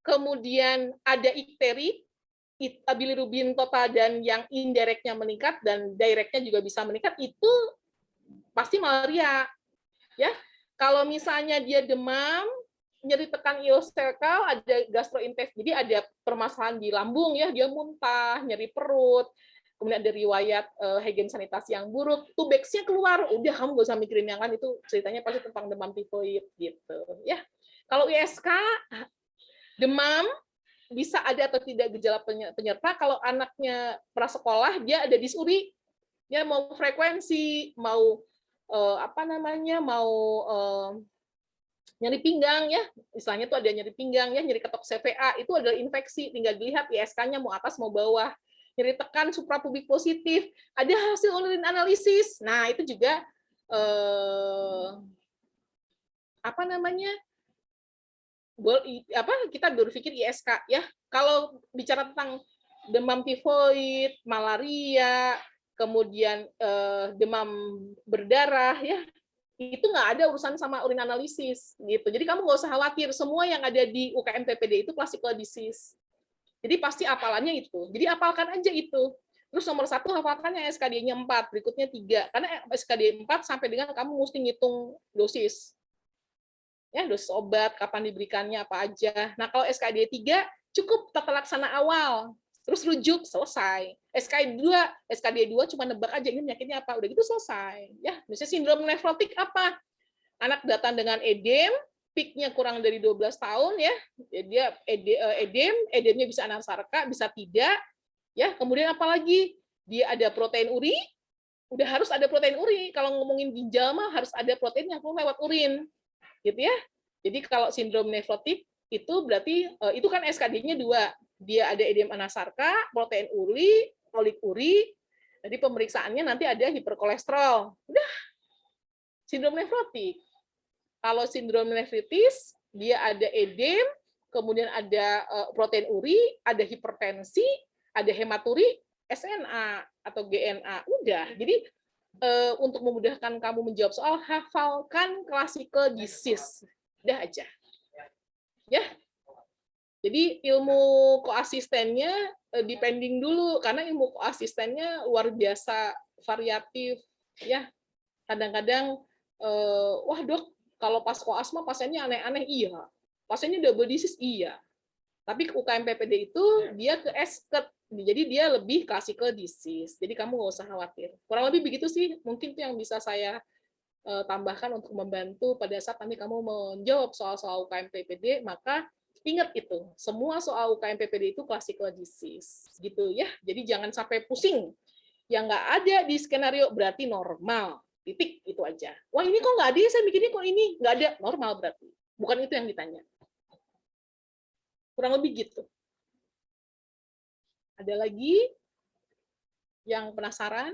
Speaker 1: kemudian ada ikterik, bilirubin total dan yang indirectnya meningkat dan directnya juga bisa meningkat, itu pasti malaria ya. Kalau misalnya dia demam, nyeri tekan ileocecal, ada gastrointestinal, jadi ada permasalahan di lambung ya, dia muntah, nyeri perut, kemudian ada riwayat higien sanitasi yang buruk, tubeksnya keluar, udah kamu gak usah mikirin yang kan, itu ceritanya pasti tentang demam tifoid gitu ya. Kalau ISK demam bisa ada atau tidak gejala penyerta. Kalau anaknya prasekolah dia ada disuri, dia mau frekuensi, mau mau nyeri pinggang ya, istilahnya tuh ada nyeri pinggang ya, nyeri ketok CVA, itu adalah infeksi, tinggal dilihat ISK-nya mau atas mau bawah. Nyeri tekan suprapubik positif, ada hasil urin analisis. Nah, itu juga kita berpikir ISK ya. Kalau bicara tentang demam tifoid, malaria, kemudian demam berdarah ya, itu nggak ada urusan sama urin analisis gitu. Jadi kamu nggak usah khawatir, semua yang ada di UKM PPD itu classical disease. Jadi pasti apalannya itu. Jadi apalkan aja itu. Terus nomor 1 hafalkannya SKD-nya 4, berikutnya 3. Karena SKD 4 sampai dengan kamu mesti ngitung dosis. Ya, dosis obat, kapan diberikannya, apa aja. Nah, kalau SKD 3, cukup tata laksana awal. Terus rujuk, selesai. SKD 2 cuma nebak aja, ini penyakitnya apa. Udah gitu selesai. Ya, misalnya sindrom nefrotik apa? Anak datang dengan edem, peak-nya kurang dari 12 tahun, ya. Dia edemnya bisa anasarka, bisa tidak. Ya, kemudian apalagi? Dia ada protein uri, udah harus ada protein uri. Kalau ngomongin ginjal mah harus ada protein yang keluar lewat urin. Gitu ya. Jadi kalau sindrom nefrotik itu berarti itu kan SKD-nya 2. Dia ada edem anasarka, protein uri, kolik uri. Jadi pemeriksaannya nanti ada hiperkolesterol. Udah. Sindrom nefrotik. Kalau sindrom nefritis, dia ada edem, kemudian ada protein uri, ada hipertensi, ada hematuri, SNA atau GNA. Udah. Jadi untuk memudahkan kamu menjawab soal, hafalkan classical disease. Udah aja. Ya. Jadi ilmu koasistennya depending dulu, karena ilmu koasistennya luar biasa variatif. Ya. Kadang-kadang, wah dok, kalau pas koasma pasiennya aneh-aneh, iya. Pasiennya double disease, iya. Tapi UKM PPD itu dia ke esket, jadi dia lebih classical disease. Jadi kamu nggak usah khawatir. Kurang lebih begitu sih, mungkin itu yang bisa saya tambahkan untuk membantu pada saat nanti kamu menjawab soal-soal UKM PPD, maka ingat itu, semua soal UKM PPD itu classical disease. Gitu ya, jadi jangan sampai pusing. Yang nggak ada di skenario berarti normal. Titik, itu aja. Wah ini kok nggak ada, saya mikirnya kok ini nggak ada, normal berarti. Bukan itu yang ditanya. Kurang lebih gitu. Ada lagi yang penasaran?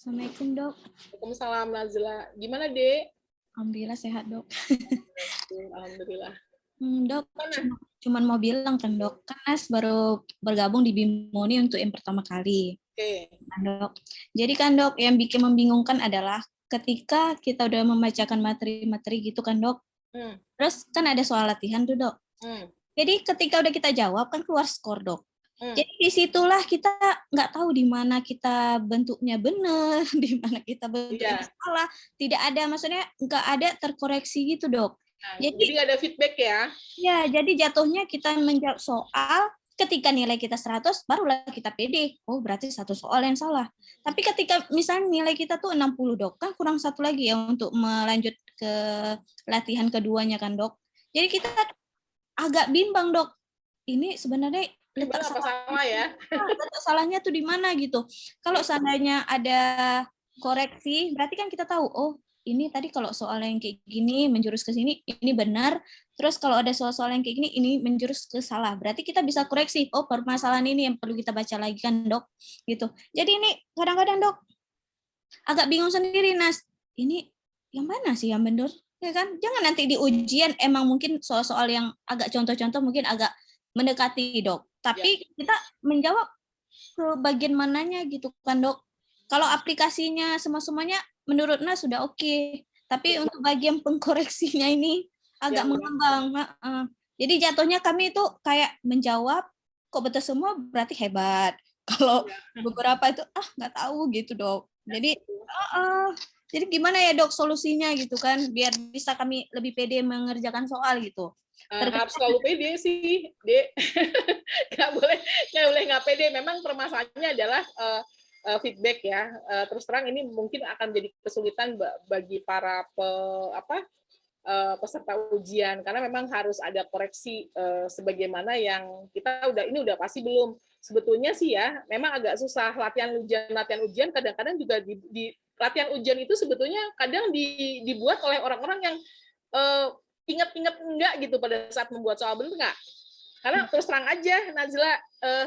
Speaker 3: Assalamualaikum dok.
Speaker 1: Waalaikumsalam Nazila. Gimana dek?
Speaker 3: Alhamdulillah sehat dok.
Speaker 1: Alhamdulillah.
Speaker 3: Dok, cuman mau bilang kan dok, kan Nas baru bergabung di Bimoni untuk yang pertama kali.
Speaker 1: Oke.
Speaker 3: Nah, dok. Jadi kan dok, yang bikin membingungkan adalah ketika kita udah membacakan materi-materi gitu kan dok, terus kan ada soal latihan tuh dok. Jadi ketika udah kita jawab kan keluar skor dok. Jadi disitulah kita nggak tahu di mana kita bentuknya benar, di mana kita bentuknya salah. Tidak ada, maksudnya nggak ada terkoreksi gitu dok.
Speaker 1: Nah, jadi nggak ada feedback ya?
Speaker 3: Ya, jadi jatuhnya kita menjawab soal, ketika nilai kita 100, barulah kita pede. Oh, berarti satu soal yang salah. Tapi ketika misalnya nilai kita tuh 60 dok, kan kurang satu lagi ya untuk melanjut ke latihan keduanya kan dok. Jadi kita agak bimbang dok. Ini sebenarnya letak
Speaker 1: salah ya?
Speaker 3: letak salahnya tuh di mana gitu. Kalau seandainya ada koreksi, berarti kan kita tahu, oh ini tadi kalau soal yang kayak gini menjurus ke sini, ini benar. Terus kalau ada soal-soal yang kayak gini, ini menjurus ke salah. Berarti kita bisa koreksi, oh permasalahan ini yang perlu kita baca lagi kan dok, gitu. Jadi ini kadang-kadang dok agak bingung sendiri, Nas. Ini yang mana sih yang benar? Ya kan? Jangan nanti di ujian emang mungkin soal-soal yang agak contoh-contoh mungkin agak mendekati dok. Tapi kita menjawab ke bagian mananya gitu kan dok. Kalau aplikasinya semuanya menurut Nas sudah oke. Tapi untuk bagian pengkoreksinya ini agak mengambang. Jadi jatuhnya kami itu kayak menjawab kok betul semua berarti hebat. Kalau beberapa itu nggak tahu gitu dok. Jadi gimana ya dok solusinya gitu kan biar bisa kami lebih pede mengerjakan soal gitu.
Speaker 1: Harus selalu pede sih, Dek. nggak boleh nggak pede. Memang permasalahannya adalah feedback ya. Terus terang ini mungkin akan jadi kesulitan bagi para peserta ujian karena memang harus ada koreksi sebagaimana yang kita udah pasti belum. Sebetulnya sih ya, memang agak susah latihan ujian kadang-kadang juga di latihan ujian itu sebetulnya kadang dibuat oleh orang-orang yang ingat-ingat enggak gitu pada saat membuat soal, bener nggak? Karena terus terang aja, Nazila,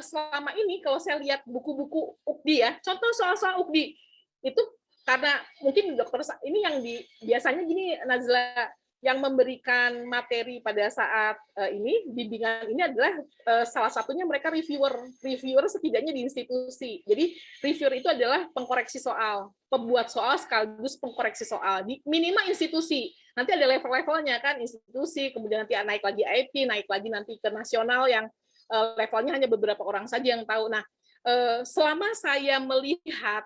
Speaker 1: selama ini kalau saya lihat buku-buku UKDI ya, contoh soal-soal UKDI, itu karena mungkin dokter ini yang biasanya gini, Nazila, yang memberikan materi pada saat ini, bimbingan ini adalah salah satunya mereka reviewer setidaknya di institusi. Jadi reviewer itu adalah pengkoreksi soal, pembuat soal sekaligus pengkoreksi soal, di minimal institusi. Nanti ada level-levelnya kan, institusi, kemudian nanti naik lagi IP, naik lagi nanti ke nasional yang levelnya hanya beberapa orang saja yang tahu. Nah, selama saya melihat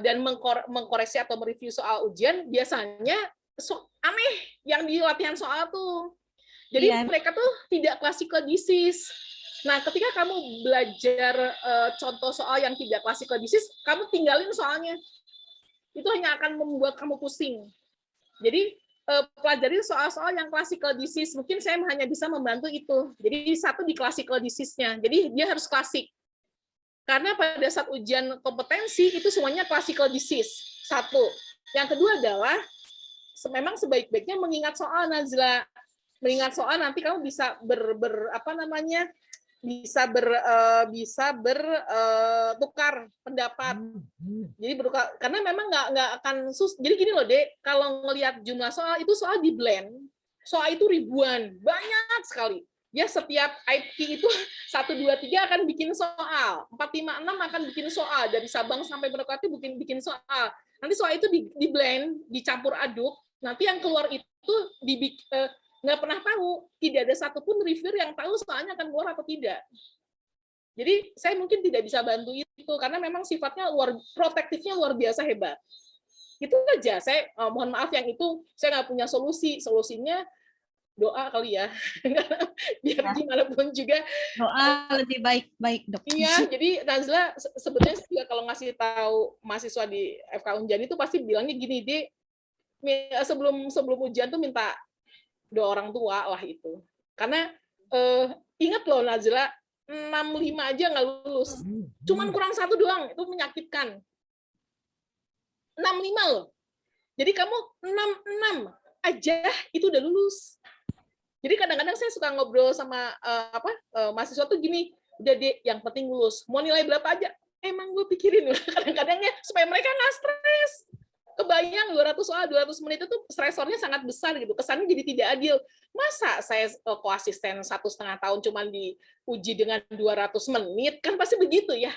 Speaker 1: dan mengkoreksi atau mereview soal ujian, biasanya aneh yang di latihan soal tuh. Jadi mereka tuh tidak classical disease. Nah, ketika kamu belajar contoh soal yang tidak classical disease, kamu tinggalin soalnya. Itu hanya akan membuat kamu pusing. Jadi pelajari soal-soal yang classical disease. Mungkin saya hanya bisa membantu itu. Jadi satu di classical disease-nya. Jadi dia harus klasik. Karena pada saat ujian kompetensi itu semuanya classical disease. Satu. Yang kedua adalah memang sebaik-baiknya mengingat soal, Nazla. Mengingat soal nanti kamu bisa bisa bertukar pendapat. Jadi karena memang nggak akan jadi gini loh, Dek, kalau ngelihat jumlah soal itu soal di blend, soal itu ribuan, banyak sekali. Ya setiap IP itu 1 2 3 akan bikin soal, 4 5 6 akan bikin soal, dari Sabang sampai Merauke bikin soal. Nanti soal itu di blend, dicampur aduk, nanti yang keluar itu nggak pernah tahu, tidak ada satupun reviewer yang tahu soalnya akan keluar atau tidak. Jadi saya mungkin tidak bisa bantu itu karena memang sifatnya protektifnya luar biasa hebat. Itu aja. Saya mohon maaf yang itu saya nggak punya solusinya doa kali ya. Biar gimana pun juga
Speaker 3: doa lebih baik dok.
Speaker 1: Iya, jadi Nazla sebetulnya juga kalau ngasih tahu mahasiswa di FK Unjan itu pasti bilangnya gini, Dek, sebelum ujian tuh minta doa orang tua lah itu. Karena ingat loh Nazla, 65 aja nggak lulus. Cuman kurang 1 doang, itu menyakitkan. 65 loh. Jadi kamu 66 aja itu udah lulus. Jadi kadang-kadang saya suka ngobrol sama mahasiswa tuh gini, udah Dek, yang penting lulus. Mau nilai berapa aja? Emang gue pikirin loh kadang-kadangnya supaya mereka nggak stres. Kebayang 200 soal 200 menit itu stresornya sangat besar gitu, kesannya jadi tidak adil. Masa saya koasisten 1,5 tahun cuma diuji dengan 200 menit, kan pasti begitu ya,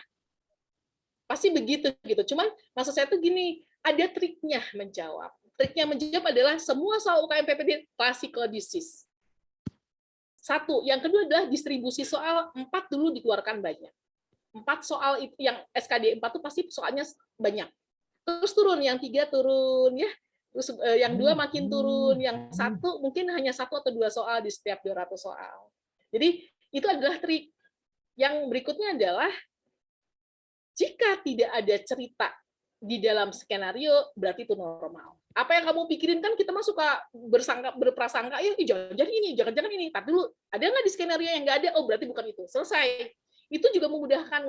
Speaker 1: pasti begitu gitu. Cuman maksud saya tuh gini, ada triknya menjawab. Triknya menjawab adalah semua soal UKM PPD classical disease. Satu, yang kedua adalah distribusi soal 4 dulu dikeluarkan banyak. 4 soal itu yang SKD 4 itu pasti soalnya banyak. Terus turun, yang 3 turun ya, terus yang 2 makin turun, yang 1 mungkin hanya 1 atau 2 soal di setiap 200 soal. Jadi itu adalah trik. Yang berikutnya adalah jika tidak ada cerita di dalam skenario, berarti itu normal. Apa yang kamu pikirin kan kita mah suka berprasangka, ya jangan-jangan ini, jangan-jangan ini. Tapi dulu ada nggak di skenario yang nggak ada? Oh berarti bukan itu. Selesai. Itu juga memudahkan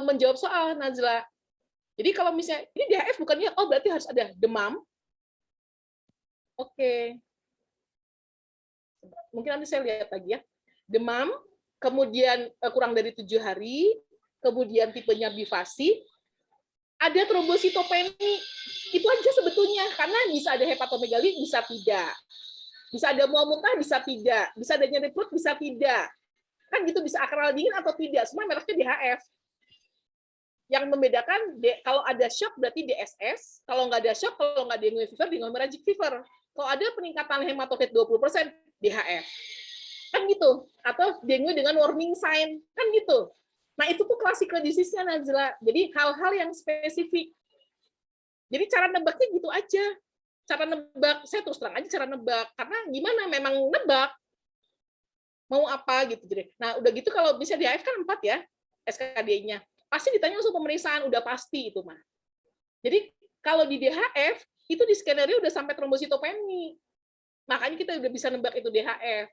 Speaker 1: menjawab soal, Nazla. Jadi kalau misalnya ini DHF bukannya berarti harus ada demam. Oke. Mungkin nanti saya lihat lagi ya. Demam, kemudian kurang dari 7 hari, kemudian tipenya bifasi, ada trombositopeni. Itu aja sebetulnya, karena bisa ada hepatomegali, bisa tidak. Bisa ada mual muntah, bisa tidak. Bisa ada nyeri perut, bisa tidak. Kan gitu, bisa akral dingin atau tidak. Semua mereknya DHF. Yang membedakan, kalau ada shock berarti DSS, kalau nggak ada shock, kalau nggak dengue fever, dengue hemorrhagic fever. Kalau ada peningkatan hematokrit 20%, DHF. Kan gitu. Atau dengue dengan warning sign. Kan gitu. Nah, itu tuh classical disease-nya, Nazla. Jadi, hal-hal yang spesifik. Jadi, cara nebaknya gitu aja. Cara nebak, saya terus terang aja cara nebak. Karena gimana, memang nebak. Mau apa, gitu. Jadi, nah, udah gitu kalau bisa DHF kan 4 ya, SKD-nya. Pasti ditanya langsung pemeriksaan, udah pasti itu mah. Jadi, kalau di DHF, itu di skenario udah sampai trombositopeni. Makanya kita udah bisa nebak itu DHF.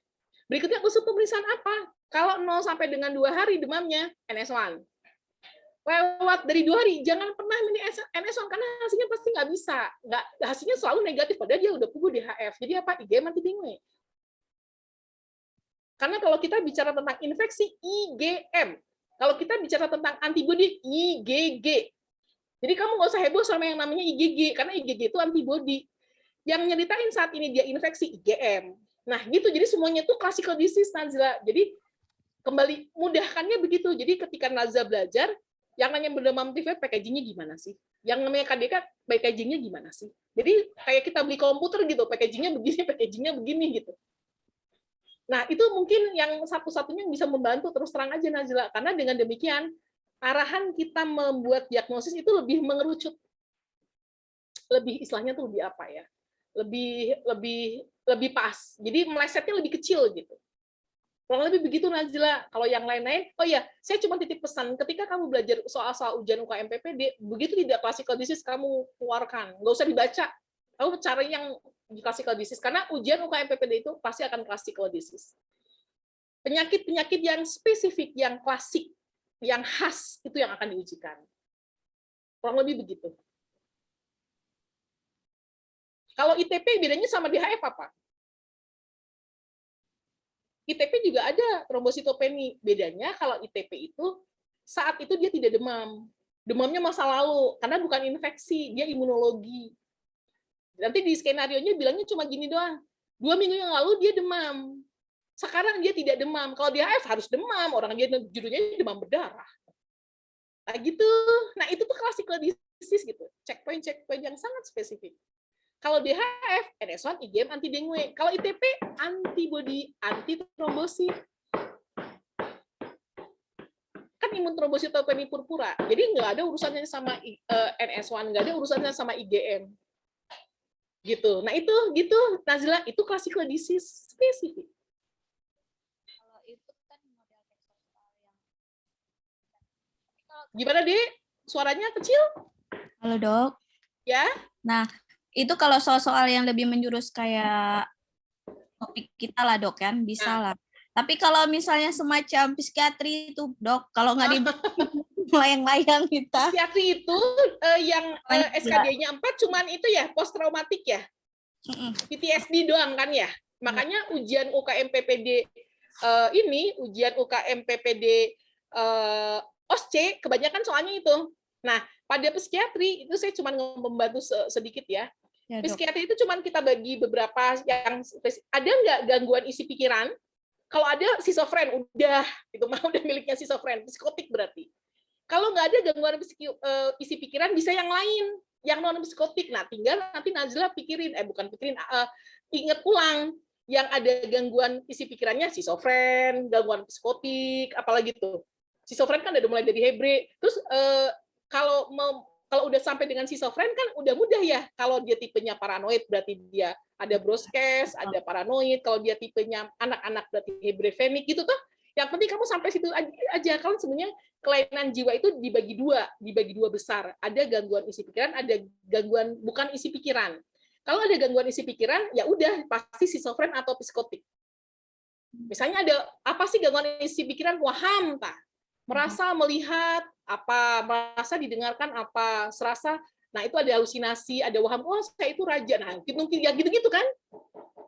Speaker 1: Berikutnya usul pemeriksaan apa? Kalau 0 sampai dengan 2 hari demamnya, NS1. Lewat dari 2 hari, jangan pernah milih NS1 karena hasilnya pasti nggak bisa. Hasilnya selalu negatif, padahal dia udah puguh DHF. Jadi apa? IgM anti dengue. Karena kalau kita bicara tentang infeksi, IgM. Kalau kita bicara tentang antibodi, IgG. Jadi kamu nggak usah heboh sama yang namanya IgG, karena IgG itu antibodi. Yang nyeritain saat ini dia infeksi IgM. Nah, gitu. Jadi semuanya itu classical disease, Nazla. Jadi kembali mudahkannya begitu. Jadi ketika Nazla belajar, yang namanya berdemam tifus packaging-nya gimana sih? Yang namanya KDK packaging-nya gimana sih? Jadi kayak kita beli komputer gitu, packaging-nya begini gitu. Nah, itu mungkin yang satu-satunya yang bisa membantu, terus terang aja Nazla. Karena dengan demikian, arahan kita membuat diagnosis itu lebih mengerucut. Lebih istilahnya tuh lebih apa ya? Lebih pas. Jadi melesetnya lebih kecil gitu. Kurang lebih begitu Nazila. Kalau yang lain-lain, oh ya, saya cuma titip pesan. Ketika kamu belajar soal-soal ujian UKMPPD, begitu tidak classical disease kamu keluarkan. Nggak usah dibaca. Kamu cari yang classical disease. Karena ujian UKMPPD itu pasti akan classical disease. Penyakit-penyakit yang spesifik, yang klasik, yang khas, itu yang akan diujikan. Kurang lebih begitu. Kalau ITP bedanya sama DHF apa? ITP juga ada trombositopeni. Bedanya kalau ITP itu saat itu dia tidak demam. Demamnya masa lalu karena bukan infeksi, dia imunologi. Nanti di skenario-nya bilangnya cuma gini doang. 2 minggu yang lalu dia demam. Sekarang dia tidak demam. Kalau DHF harus demam, orang dia judulnya demam berdarah. Nah gitu. Nah itu tuh classical disease gitu. Checkpoint yang sangat spesifik. Kalau DHF, NS1, IgM, anti dengue. Kalau ITP, antibodi, anti trombosit. Kan imun trombositopeni purpura. Jadi nggak ada urusannya sama NS1, nggak ada urusannya sama IgM. Gitu. Nah itu, gitu, Nazila, itu classical disease spesifik.
Speaker 3: Kalau itu kan model yang...
Speaker 1: Gimana, Dek? Suaranya kecil?
Speaker 3: Halo, Dok.
Speaker 1: Ya?
Speaker 3: Nah, itu kalau soal-soal yang lebih menjurus kayak topik kita lah, Dok, kan bisa lah. Tapi kalau misalnya semacam psikiatri itu, Dok, kalau nggak di layang-layang kita.
Speaker 1: Psikiatri itu yang SKD-nya 4 cuman itu ya, post traumatik ya. PTSD doang kan ya. Makanya ujian UKMPPD ujian UKMPPD OSCE kebanyakan soalnya itu. Nah, pada psikiatri itu saya cuma membantu sedikit ya. Psikiatri itu cuma kita bagi beberapa yang ada nggak gangguan isi pikiran. Kalau ada schizofren udah itu mah udah miliknya schizofren, psikotik berarti. Kalau nggak ada gangguan isi pikiran bisa yang lain, yang non psikotik. Nah, tinggal nanti Nazla ingat ulang yang ada gangguan isi pikirannya schizofren, gangguan psikotik, apalagi tuh. Schizofren kan udah mulai dari Hebre. Terus kalau udah sampai dengan schizofren kan udah mudah ya. Kalau dia tipenya paranoid berarti dia ada broadcast, ada paranoid. Kalau dia tipenya anak-anak berarti hebrefenik gitu tuh. Yang penting kamu sampai situ aja. Kalau sebenarnya kelainan jiwa itu dibagi dua besar. Ada gangguan isi pikiran, ada gangguan bukan isi pikiran. Kalau ada gangguan isi pikiran, ya udah pasti schizofren atau psikotik. Misalnya ada apa sih gangguan isi pikiran? Waham, tah. merasa melihat apa, merasa didengarkan apa, serasa, nah itu ada halusinasi, ada waham, oh saya itu raja, nah mungkin ya gitu-gitu kan,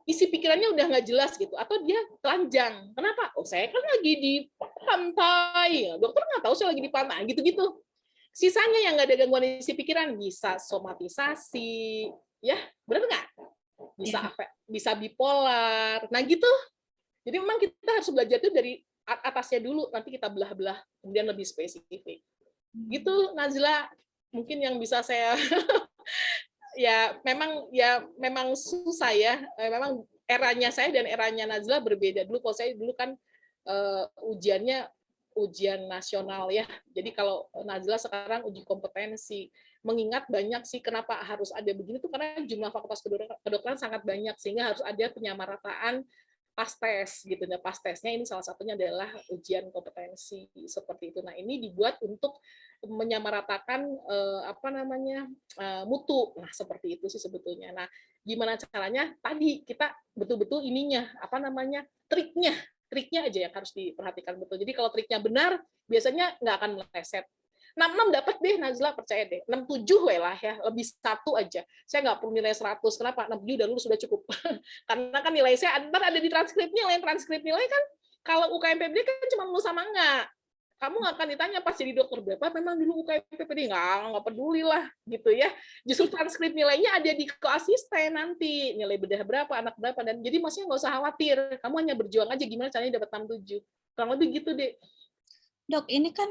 Speaker 1: isi pikirannya udah nggak jelas gitu, atau dia telanjang, kenapa? Oh saya kan lagi di pantai, dokter nggak tahu saya lagi di pantai, gitu-gitu. Sisanya yang nggak ada gangguan isi pikiran bisa somatisasi, ya benar nggak? Bisa bipolar, nah gitu. Jadi memang kita harus belajar itu dari atasnya dulu, nanti kita belah-belah, kemudian lebih spesifik. Gitu, Nazla, mungkin yang bisa saya ya memang susah ya. Memang eranya saya dan eranya Nazla berbeda. Dulu kalau saya dulu kan ujiannya ujian nasional ya. Jadi kalau Nazla sekarang uji kompetensi. Mengingat banyak sih kenapa harus ada begini tuh karena jumlah fakultas kedokteran sangat banyak sehingga harus ada penyamarataan pas tes gitu. Nah, pas tesnya ini salah satunya adalah ujian kompetensi seperti itu. Nah, ini dibuat untuk menyamaratakan mutu. Nah, seperti itu sih sebetulnya. Nah, gimana caranya? Tadi kita betul-betul ininya triknya aja yang harus diperhatikan betul. Jadi kalau triknya benar, biasanya nggak akan meleset. 66 dapat deh, Nazla, percaya deh. 67 lah ya, lebih satu aja. Saya nggak perlu nilai 100. Kenapa? 67 udah lulus sudah cukup. Karena kan nilai saya ntar ada di transkripnya, transkrip nilai kan kalau UKMPD kan cuma lulus sama enggak. Kamu nggak akan ditanya pas jadi dokter berapa, memang dulu UKMPD nggak peduli lah gitu ya. Justru transkrip nilainya ada di koasisten nanti, nilai bedah berapa, anak berapa, dan jadi maksudnya nggak usah khawatir. Kamu hanya berjuang aja gimana caranya dapat 67. Kurang lebih gitu deh.
Speaker 3: Dok, ini kan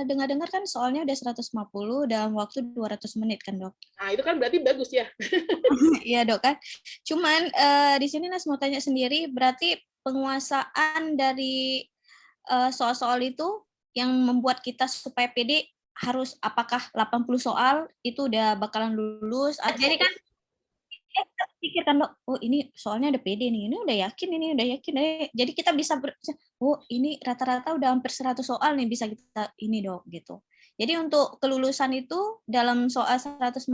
Speaker 3: dengar-dengar kan soalnya udah 150 dalam waktu 200 menit kan, Dok?
Speaker 1: Nah, itu kan berarti bagus ya.
Speaker 3: Iya, Dok kan. Cuman di sini Nas mau tanya sendiri, berarti penguasaan dari soal-soal itu yang membuat kita supaya pede harus apakah 80 soal itu udah bakalan lulus? Jadi kan pikir kan, Dok, oh ini soalnya ada PD nih, ini udah yakin. Jadi kita bisa, oh ini rata-rata udah hampir 100 soal nih bisa kita ini, Dok, gitu. Jadi untuk kelulusan itu dalam soal 150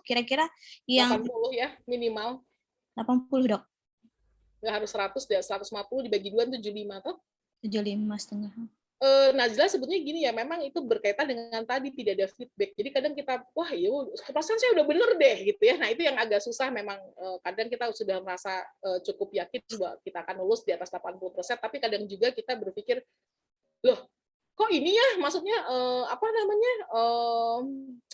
Speaker 3: kira-kira yang
Speaker 1: 80 ya minimal.
Speaker 3: 80, Dok.
Speaker 1: Nggak harus 100 deh, 150 dibagi 2 75 tuh.
Speaker 3: 75,5.
Speaker 1: Nazla sebetulnya gini ya, memang itu berkaitan dengan tadi tidak ada feedback. Jadi kadang kita, wah iya, perasaan saya udah bener deh gitu ya. Nah itu yang agak susah memang. Kadang kita sudah merasa cukup yakin bahwa kita akan lulus di atas 80%, tapi kadang juga kita berpikir, loh kok ini ya, maksudnya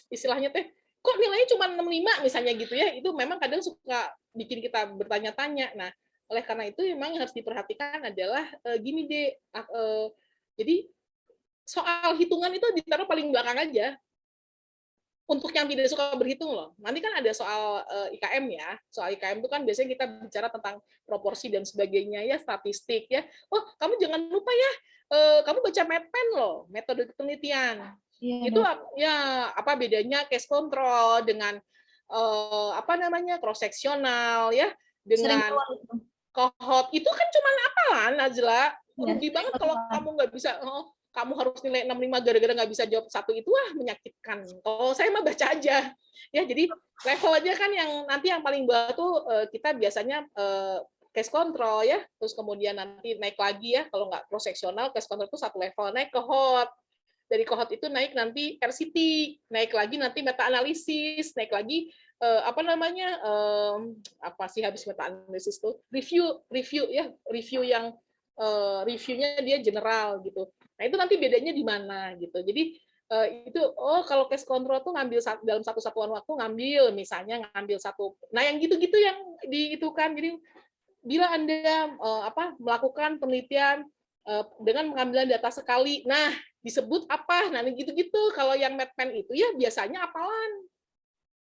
Speaker 1: istilahnya teh, kok nilainya cuma 65 misalnya gitu ya. Itu memang kadang suka bikin kita bertanya-tanya. Nah oleh karena itu memang harus diperhatikan adalah gini deh, jadi soal hitungan itu ditaruh paling belakang aja. Untuk yang tidak suka berhitung loh. Nanti kan ada soal IKM ya. Soal IKM itu kan biasanya kita bicara tentang proporsi dan sebagainya ya, statistik ya. Oh, kamu jangan lupa ya, kamu baca METPEN loh, metode penelitian.
Speaker 3: Iya,
Speaker 1: Itu
Speaker 3: Dok.
Speaker 1: ya apa bedanya case control dengan cross sectional ya, dengan cohort. Itu kan cuma apalan, Nazla. Rugi banget kalau kamu nggak bisa, kamu harus nilai 65 gara-gara nggak bisa jawab satu itu, menyakitkan. Kalau saya mah baca aja. Ya, jadi level aja kan yang nanti yang paling bawah tuh kita biasanya case control ya, terus kemudian nanti naik lagi ya, kalau nggak cross sectional, case control itu satu level, naik cohort. Dari cohort itu naik nanti RCT, naik lagi nanti meta analisis, naik lagi apa sih habis meta analisis tuh review yang reviewnya dia general gitu. Nah itu nanti bedanya di mana gitu. Jadi itu kalau case control tuh ngambil dalam satu satuan waktu ngambil satu. Nah yang gitu-gitu yang diitukan. Jadi bila Anda melakukan penelitian dengan pengambilan data sekali, nah disebut apa? Nah gitu-gitu. Kalau yang METPEN itu ya biasanya apalan.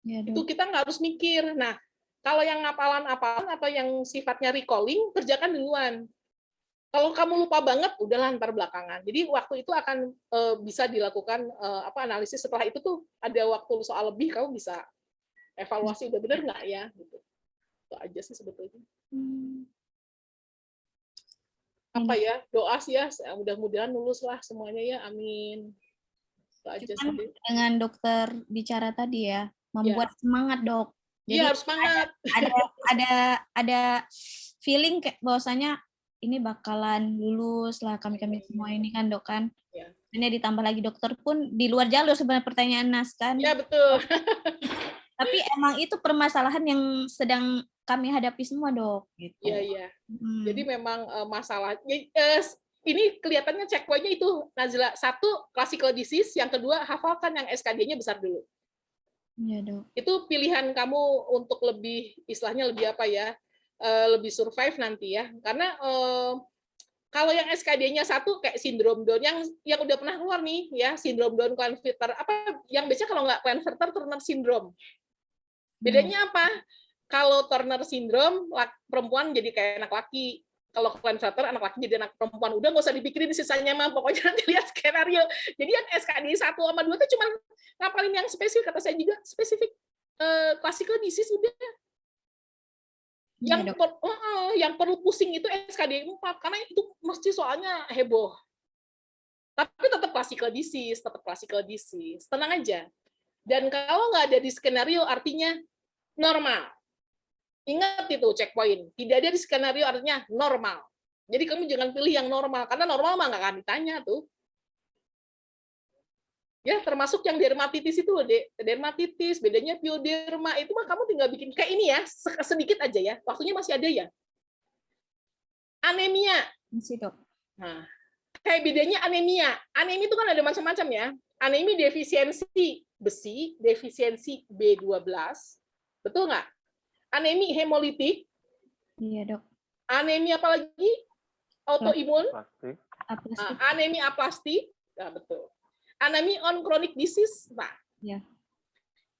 Speaker 3: Ya,
Speaker 1: itu kita nggak harus mikir. Nah, kalau yang ngapalan-apalan atau yang sifatnya recalling, kerjakan duluan. Kalau kamu lupa banget, udahlah ntar belakangan. Jadi waktu itu akan bisa dilakukan analisis. Setelah itu tuh ada waktu soal lebih, kamu bisa evaluasi udah bener nggak ya? Gitu. Itu aja sih sebetulnya. Apa ya, doa sih ya, mudah-mudahan lulus lah semuanya ya, amin. Itu aja sih.
Speaker 3: Dengan dokter bicara tadi ya, membuat semangat, Dok. Jadi
Speaker 1: harus semangat.
Speaker 3: Ada feeling kayak bahwasanya ini bakalan lulus lah kami semua ini kan, Dok kan.
Speaker 1: Ya.
Speaker 3: Ini ditambah lagi dokter pun di luar jalur sebenarnya pertanyaan Nas kan.
Speaker 1: Ya, betul.
Speaker 3: Tapi emang itu permasalahan yang sedang kami hadapi semua, Dok. Gitu.
Speaker 1: Iya, iya. Jadi memang masalahnya, ini kelihatannya checkpoint-nya itu, Nazila. Satu, classical disease. Yang kedua, hafalkan yang SKD-nya besar dulu.
Speaker 3: Iya, Dok.
Speaker 1: Itu pilihan kamu untuk lebih, istilahnya lebih apa ya, lebih survive nanti ya. Karena kalau yang SKD-nya satu kayak sindrom Down yang udah pernah keluar nih ya, sindrom Down Klinefelter, apa yang biasanya kalau nggak Klinefelter Turner syndrome. Bedanya apa? Kalau Turner syndrome perempuan jadi kayak anak laki, kalau Klinefelter anak laki jadi anak perempuan. Udah nggak usah dipikirin sisanya mah, pokoknya nanti lihat skenario. Jadi yang SKD 1 sama 2 itu cuma ngapalin yang spesifik, kata saya juga spesifik classical disease udah. Yang perlu pusing itu SKD 4 karena itu mesti soalnya heboh. Tapi tetap classical disease, tenang aja. Dan kalau nggak ada di skenario artinya normal. Ingat itu checkpoint, tidak ada di skenario artinya normal. Jadi kamu jangan pilih yang normal karena normal mah nggak akan ditanya tuh. Ya, termasuk yang dermatitis itu, dermatitis, bedanya pioderma, itu mah kamu tinggal bikin kayak ini ya, sedikit aja ya, waktunya masih ada ya. Anemia.
Speaker 3: Masih, Dok.
Speaker 1: Nah, kayak bedanya anemia. Anemia itu kan ada macam-macam ya. Anemia defisiensi besi, defisiensi B12, betul nggak? Anemia hemolitik.
Speaker 3: Iya, Dok.
Speaker 1: Anemia apa lagi? Autoimun. Anemia aplastik. Nah, betul. Anemia on chronic disease, nah,
Speaker 3: ya.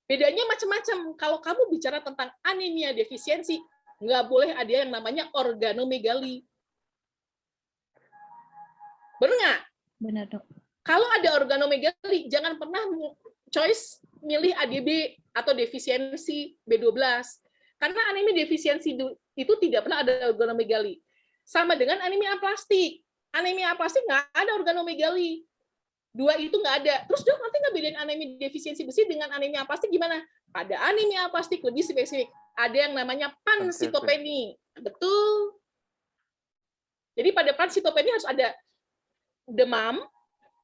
Speaker 1: Bedanya macam-macam. Kalau kamu bicara tentang anemia defisiensi, nggak boleh ada yang namanya organomegali. Benar nggak?
Speaker 3: Benar, Dok.
Speaker 1: Kalau ada organomegali, jangan pernah choice milih ADB atau defisiensi B12. Karena anemia defisiensi itu tidak pernah ada organomegali. Sama dengan anemia aplastik. Anemia aplastik nggak ada organomegali. Dua itu nggak ada. Terus dok nanti nggak bedain anemia defisiensi besi dengan anemia aplastik gimana? Pada anemia aplastik lebih spesifik. Ada yang namanya pansitopeni. Betul. Jadi pada pansitopeni harus ada demam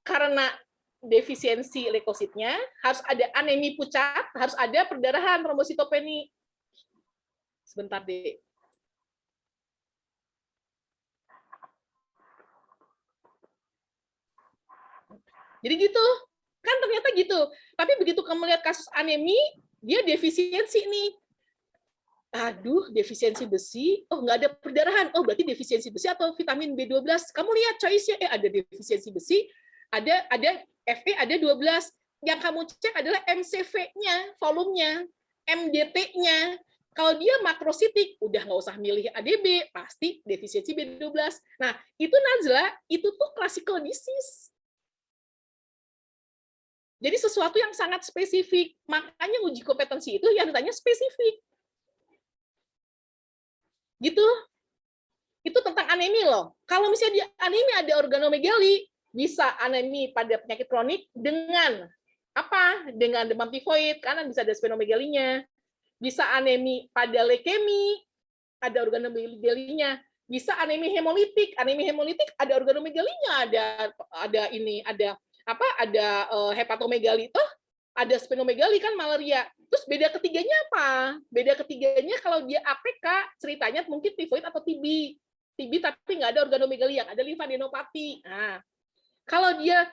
Speaker 1: karena defisiensi leukositnya, harus ada anemi pucat, harus ada perdarahan trombositopeni. Sebentar deh. Jadi gitu, kan ternyata gitu. Tapi begitu kamu lihat kasus anemi, dia defisiensi nih. Aduh, defisiensi besi, oh nggak ada perdarahan, oh berarti defisiensi besi atau vitamin B12. Kamu lihat choice-nya, ada defisiensi besi, ada Fe, ada 12. Yang kamu cek adalah MCV-nya, volumenya, MDT-nya. Kalau dia makrositik, udah nggak usah milih ADB, pasti defisiensi B12. Nah, itu Nazla, itu tuh classical disease. Jadi sesuatu yang sangat spesifik. Makanya uji kompetensi itu yang ditanya spesifik. Gitu. Itu tentang anemi loh. Kalau misalnya di anemi ada organomegali, bisa anemi pada penyakit kronik dengan apa? Dengan demam tifoid, karena bisa ada sphenomegaly-nya. Bisa anemi pada leukemi, ada organomegalinya. Bisa anemi hemolitik. Anemi hemolitik ada organomegalinya, ada hepatomegali, ada sphenomegaly kan malaria. Terus beda ketiganya apa? Beda ketiganya kalau dia APK, ceritanya mungkin tifoid atau TB. TB tapi nggak ada organomegaly, yang ada limfadenopati. Nah, kalau dia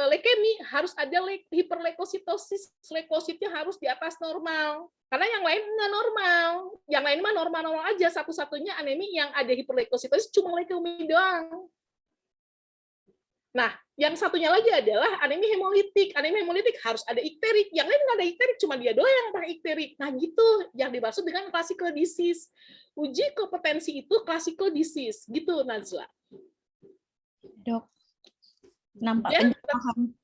Speaker 1: leukemi harus ada hiperleukositosis, leukositnya harus di atas normal. Karena yang lain nggak normal. Yang lain mah normal-normal aja. Satu-satunya anemi yang ada hiperleukositosis cuma leukemi doang. Nah, yang satunya lagi adalah anemia hemolitik. Anemia hemolitik harus ada ikterik. Yang lain nggak ada ikterik, cuma dia doang yang pakai ikterik. Nah, gitu yang dimaksud dengan classical disease. Uji kompetensi itu classical disease. Gitu, Nazla.
Speaker 3: Dok, nampak
Speaker 1: ya,
Speaker 3: paham.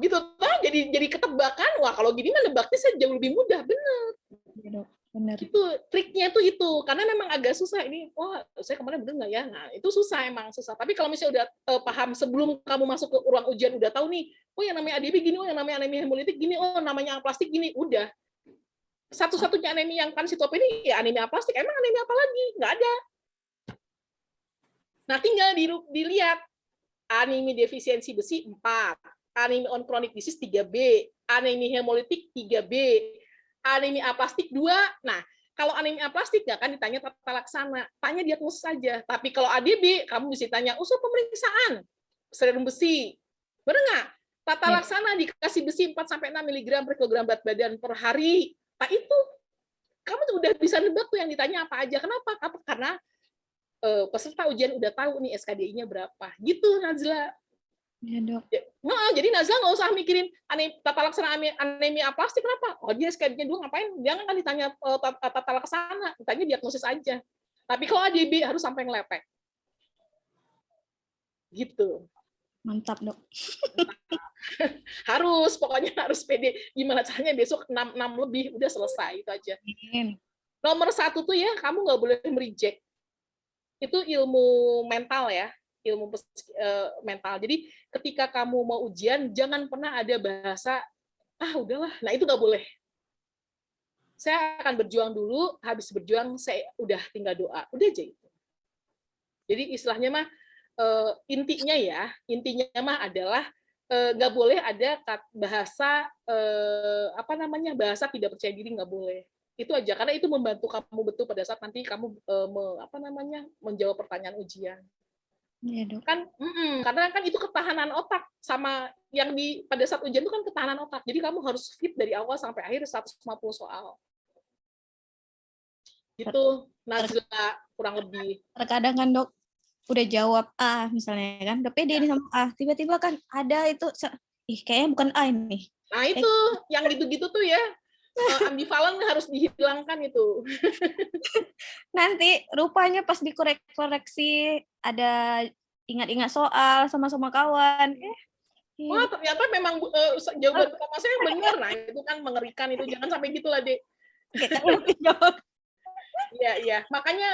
Speaker 1: Gitu toh, jadi ketebakan. Wah, kalau gini mah nebaknya saya jauh lebih mudah, bener.
Speaker 3: Ya, Dok. Benar.
Speaker 1: Itu triknya tuh itu, karena memang agak susah ini. Wah, saya kemarin bener nggak ya? Nah, itu susah, emang susah. Tapi kalau misalnya udah paham sebelum kamu masuk ke ruang ujian, udah tahu nih, oh yang namanya ADB gini, oh yang namanya anemia hemolitik gini, oh namanya aplastik gini, udah. Satu-satunya anemia yang pansitopeni ya anemia aplastik. Emang anemia apa lagi? Nggak ada. Nah, tinggal dilihat Anemia defisiensi besi 4, anemia on chronic disease 3B, anemia hemolitik 3B, anemia aplastik 2. Nah, kalau anemia aplastik nggak kan ditanya tata laksana, tanya diagnosis saja. Tapi kalau ADB, kamu bisa tanya usul pemeriksaan serum besi. Benar nggak? Tata laksana dikasih besi 4-6 mg per kilogram berat badan per hari. Nah itu, kamu udah bisa nebak tuh yang ditanya apa aja. Kenapa? Karena peserta ujian udah tahu nih SKDI-nya berapa. Gitu, Nazla.
Speaker 3: Ya, Dok.
Speaker 1: Nah, jadi Nazla nggak usah mikirin tata laksana anemia aplastik kenapa? Oh, dia SKD-nya dulu ngapain? Jangan kan ditanya tata laksana, ditanya diagnosis aja. Tapi kalau ADB harus sampai ngelepek. Gitu.
Speaker 3: Mantap, Dok.
Speaker 1: Harus, pokoknya harus pede. Gimana caranya besok 6 lebih, udah selesai, itu aja. Nomor 1 tuh ya, kamu nggak boleh mereject. Itu ilmu mental ya, ilmu mental. Jadi ketika kamu mau ujian, jangan pernah ada bahasa, udahlah, nah itu nggak boleh. Saya akan berjuang dulu, habis berjuang saya udah tinggal doa, udah aja itu. Jadi istilahnya mah, intinya mah adalah nggak boleh ada bahasa bahasa tidak percaya diri, nggak boleh. Itu aja, karena itu membantu kamu betul pada saat nanti kamu menjawab pertanyaan ujian.
Speaker 3: Ya, Dok.
Speaker 1: Karena kan itu ketahanan otak sama yang pada saat ujian itu kan ketahanan otak. Jadi kamu harus fit dari awal sampai akhir 150 soal. Gitu, Nazla kurang lebih.
Speaker 3: Terkadang kan, Dok, udah jawab A misalnya kan, udah pede nih sama A, tiba-tiba kan ada itu, kayaknya bukan A ini.
Speaker 1: Nah itu, yang gitu-gitu tuh ya, ambivalen harus dihilangkan itu.
Speaker 3: Nanti rupanya pas dikoreksi ada ingat-ingat soal sama-sama kawan.
Speaker 1: Wah, ternyata memang jawaban pertama saya yang benar. Nah, itu kan mengerikan itu. Jangan sampai gitulah, Dek. Iya. Makanya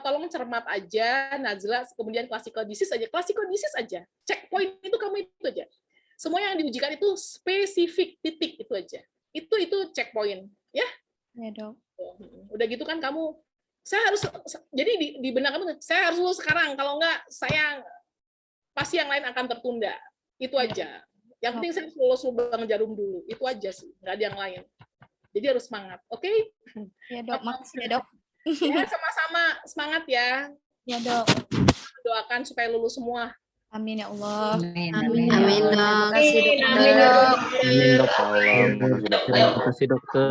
Speaker 1: tolong cermat aja, Nazla, kemudian classical disease aja. Classical disease aja. Checkpoint itu kamu itu aja. Semua yang diujikan itu spesifik titik itu aja. Itu checkpoint, ya.
Speaker 3: Ya, Dok.
Speaker 1: Udah gitu kan kamu, saya harus, jadi di benak kamu, saya harus lulus sekarang, kalau enggak saya pasti yang lain akan tertunda. Itu aja. Yang penting saya lulus lubang jarum dulu. Itu aja sih, nggak ada yang lain. Jadi harus semangat, oke?
Speaker 3: Ya, Dok. Makasih ya, Dok.
Speaker 1: Ya, sama-sama semangat ya.
Speaker 3: Ya, Dok.
Speaker 1: Doakan supaya lulus semua.
Speaker 3: Amin ya Allah.
Speaker 2: Amin, Dok.
Speaker 4: Terima kasih, Dokter.
Speaker 5: Amin, Dok. Terima kasih, Dokter.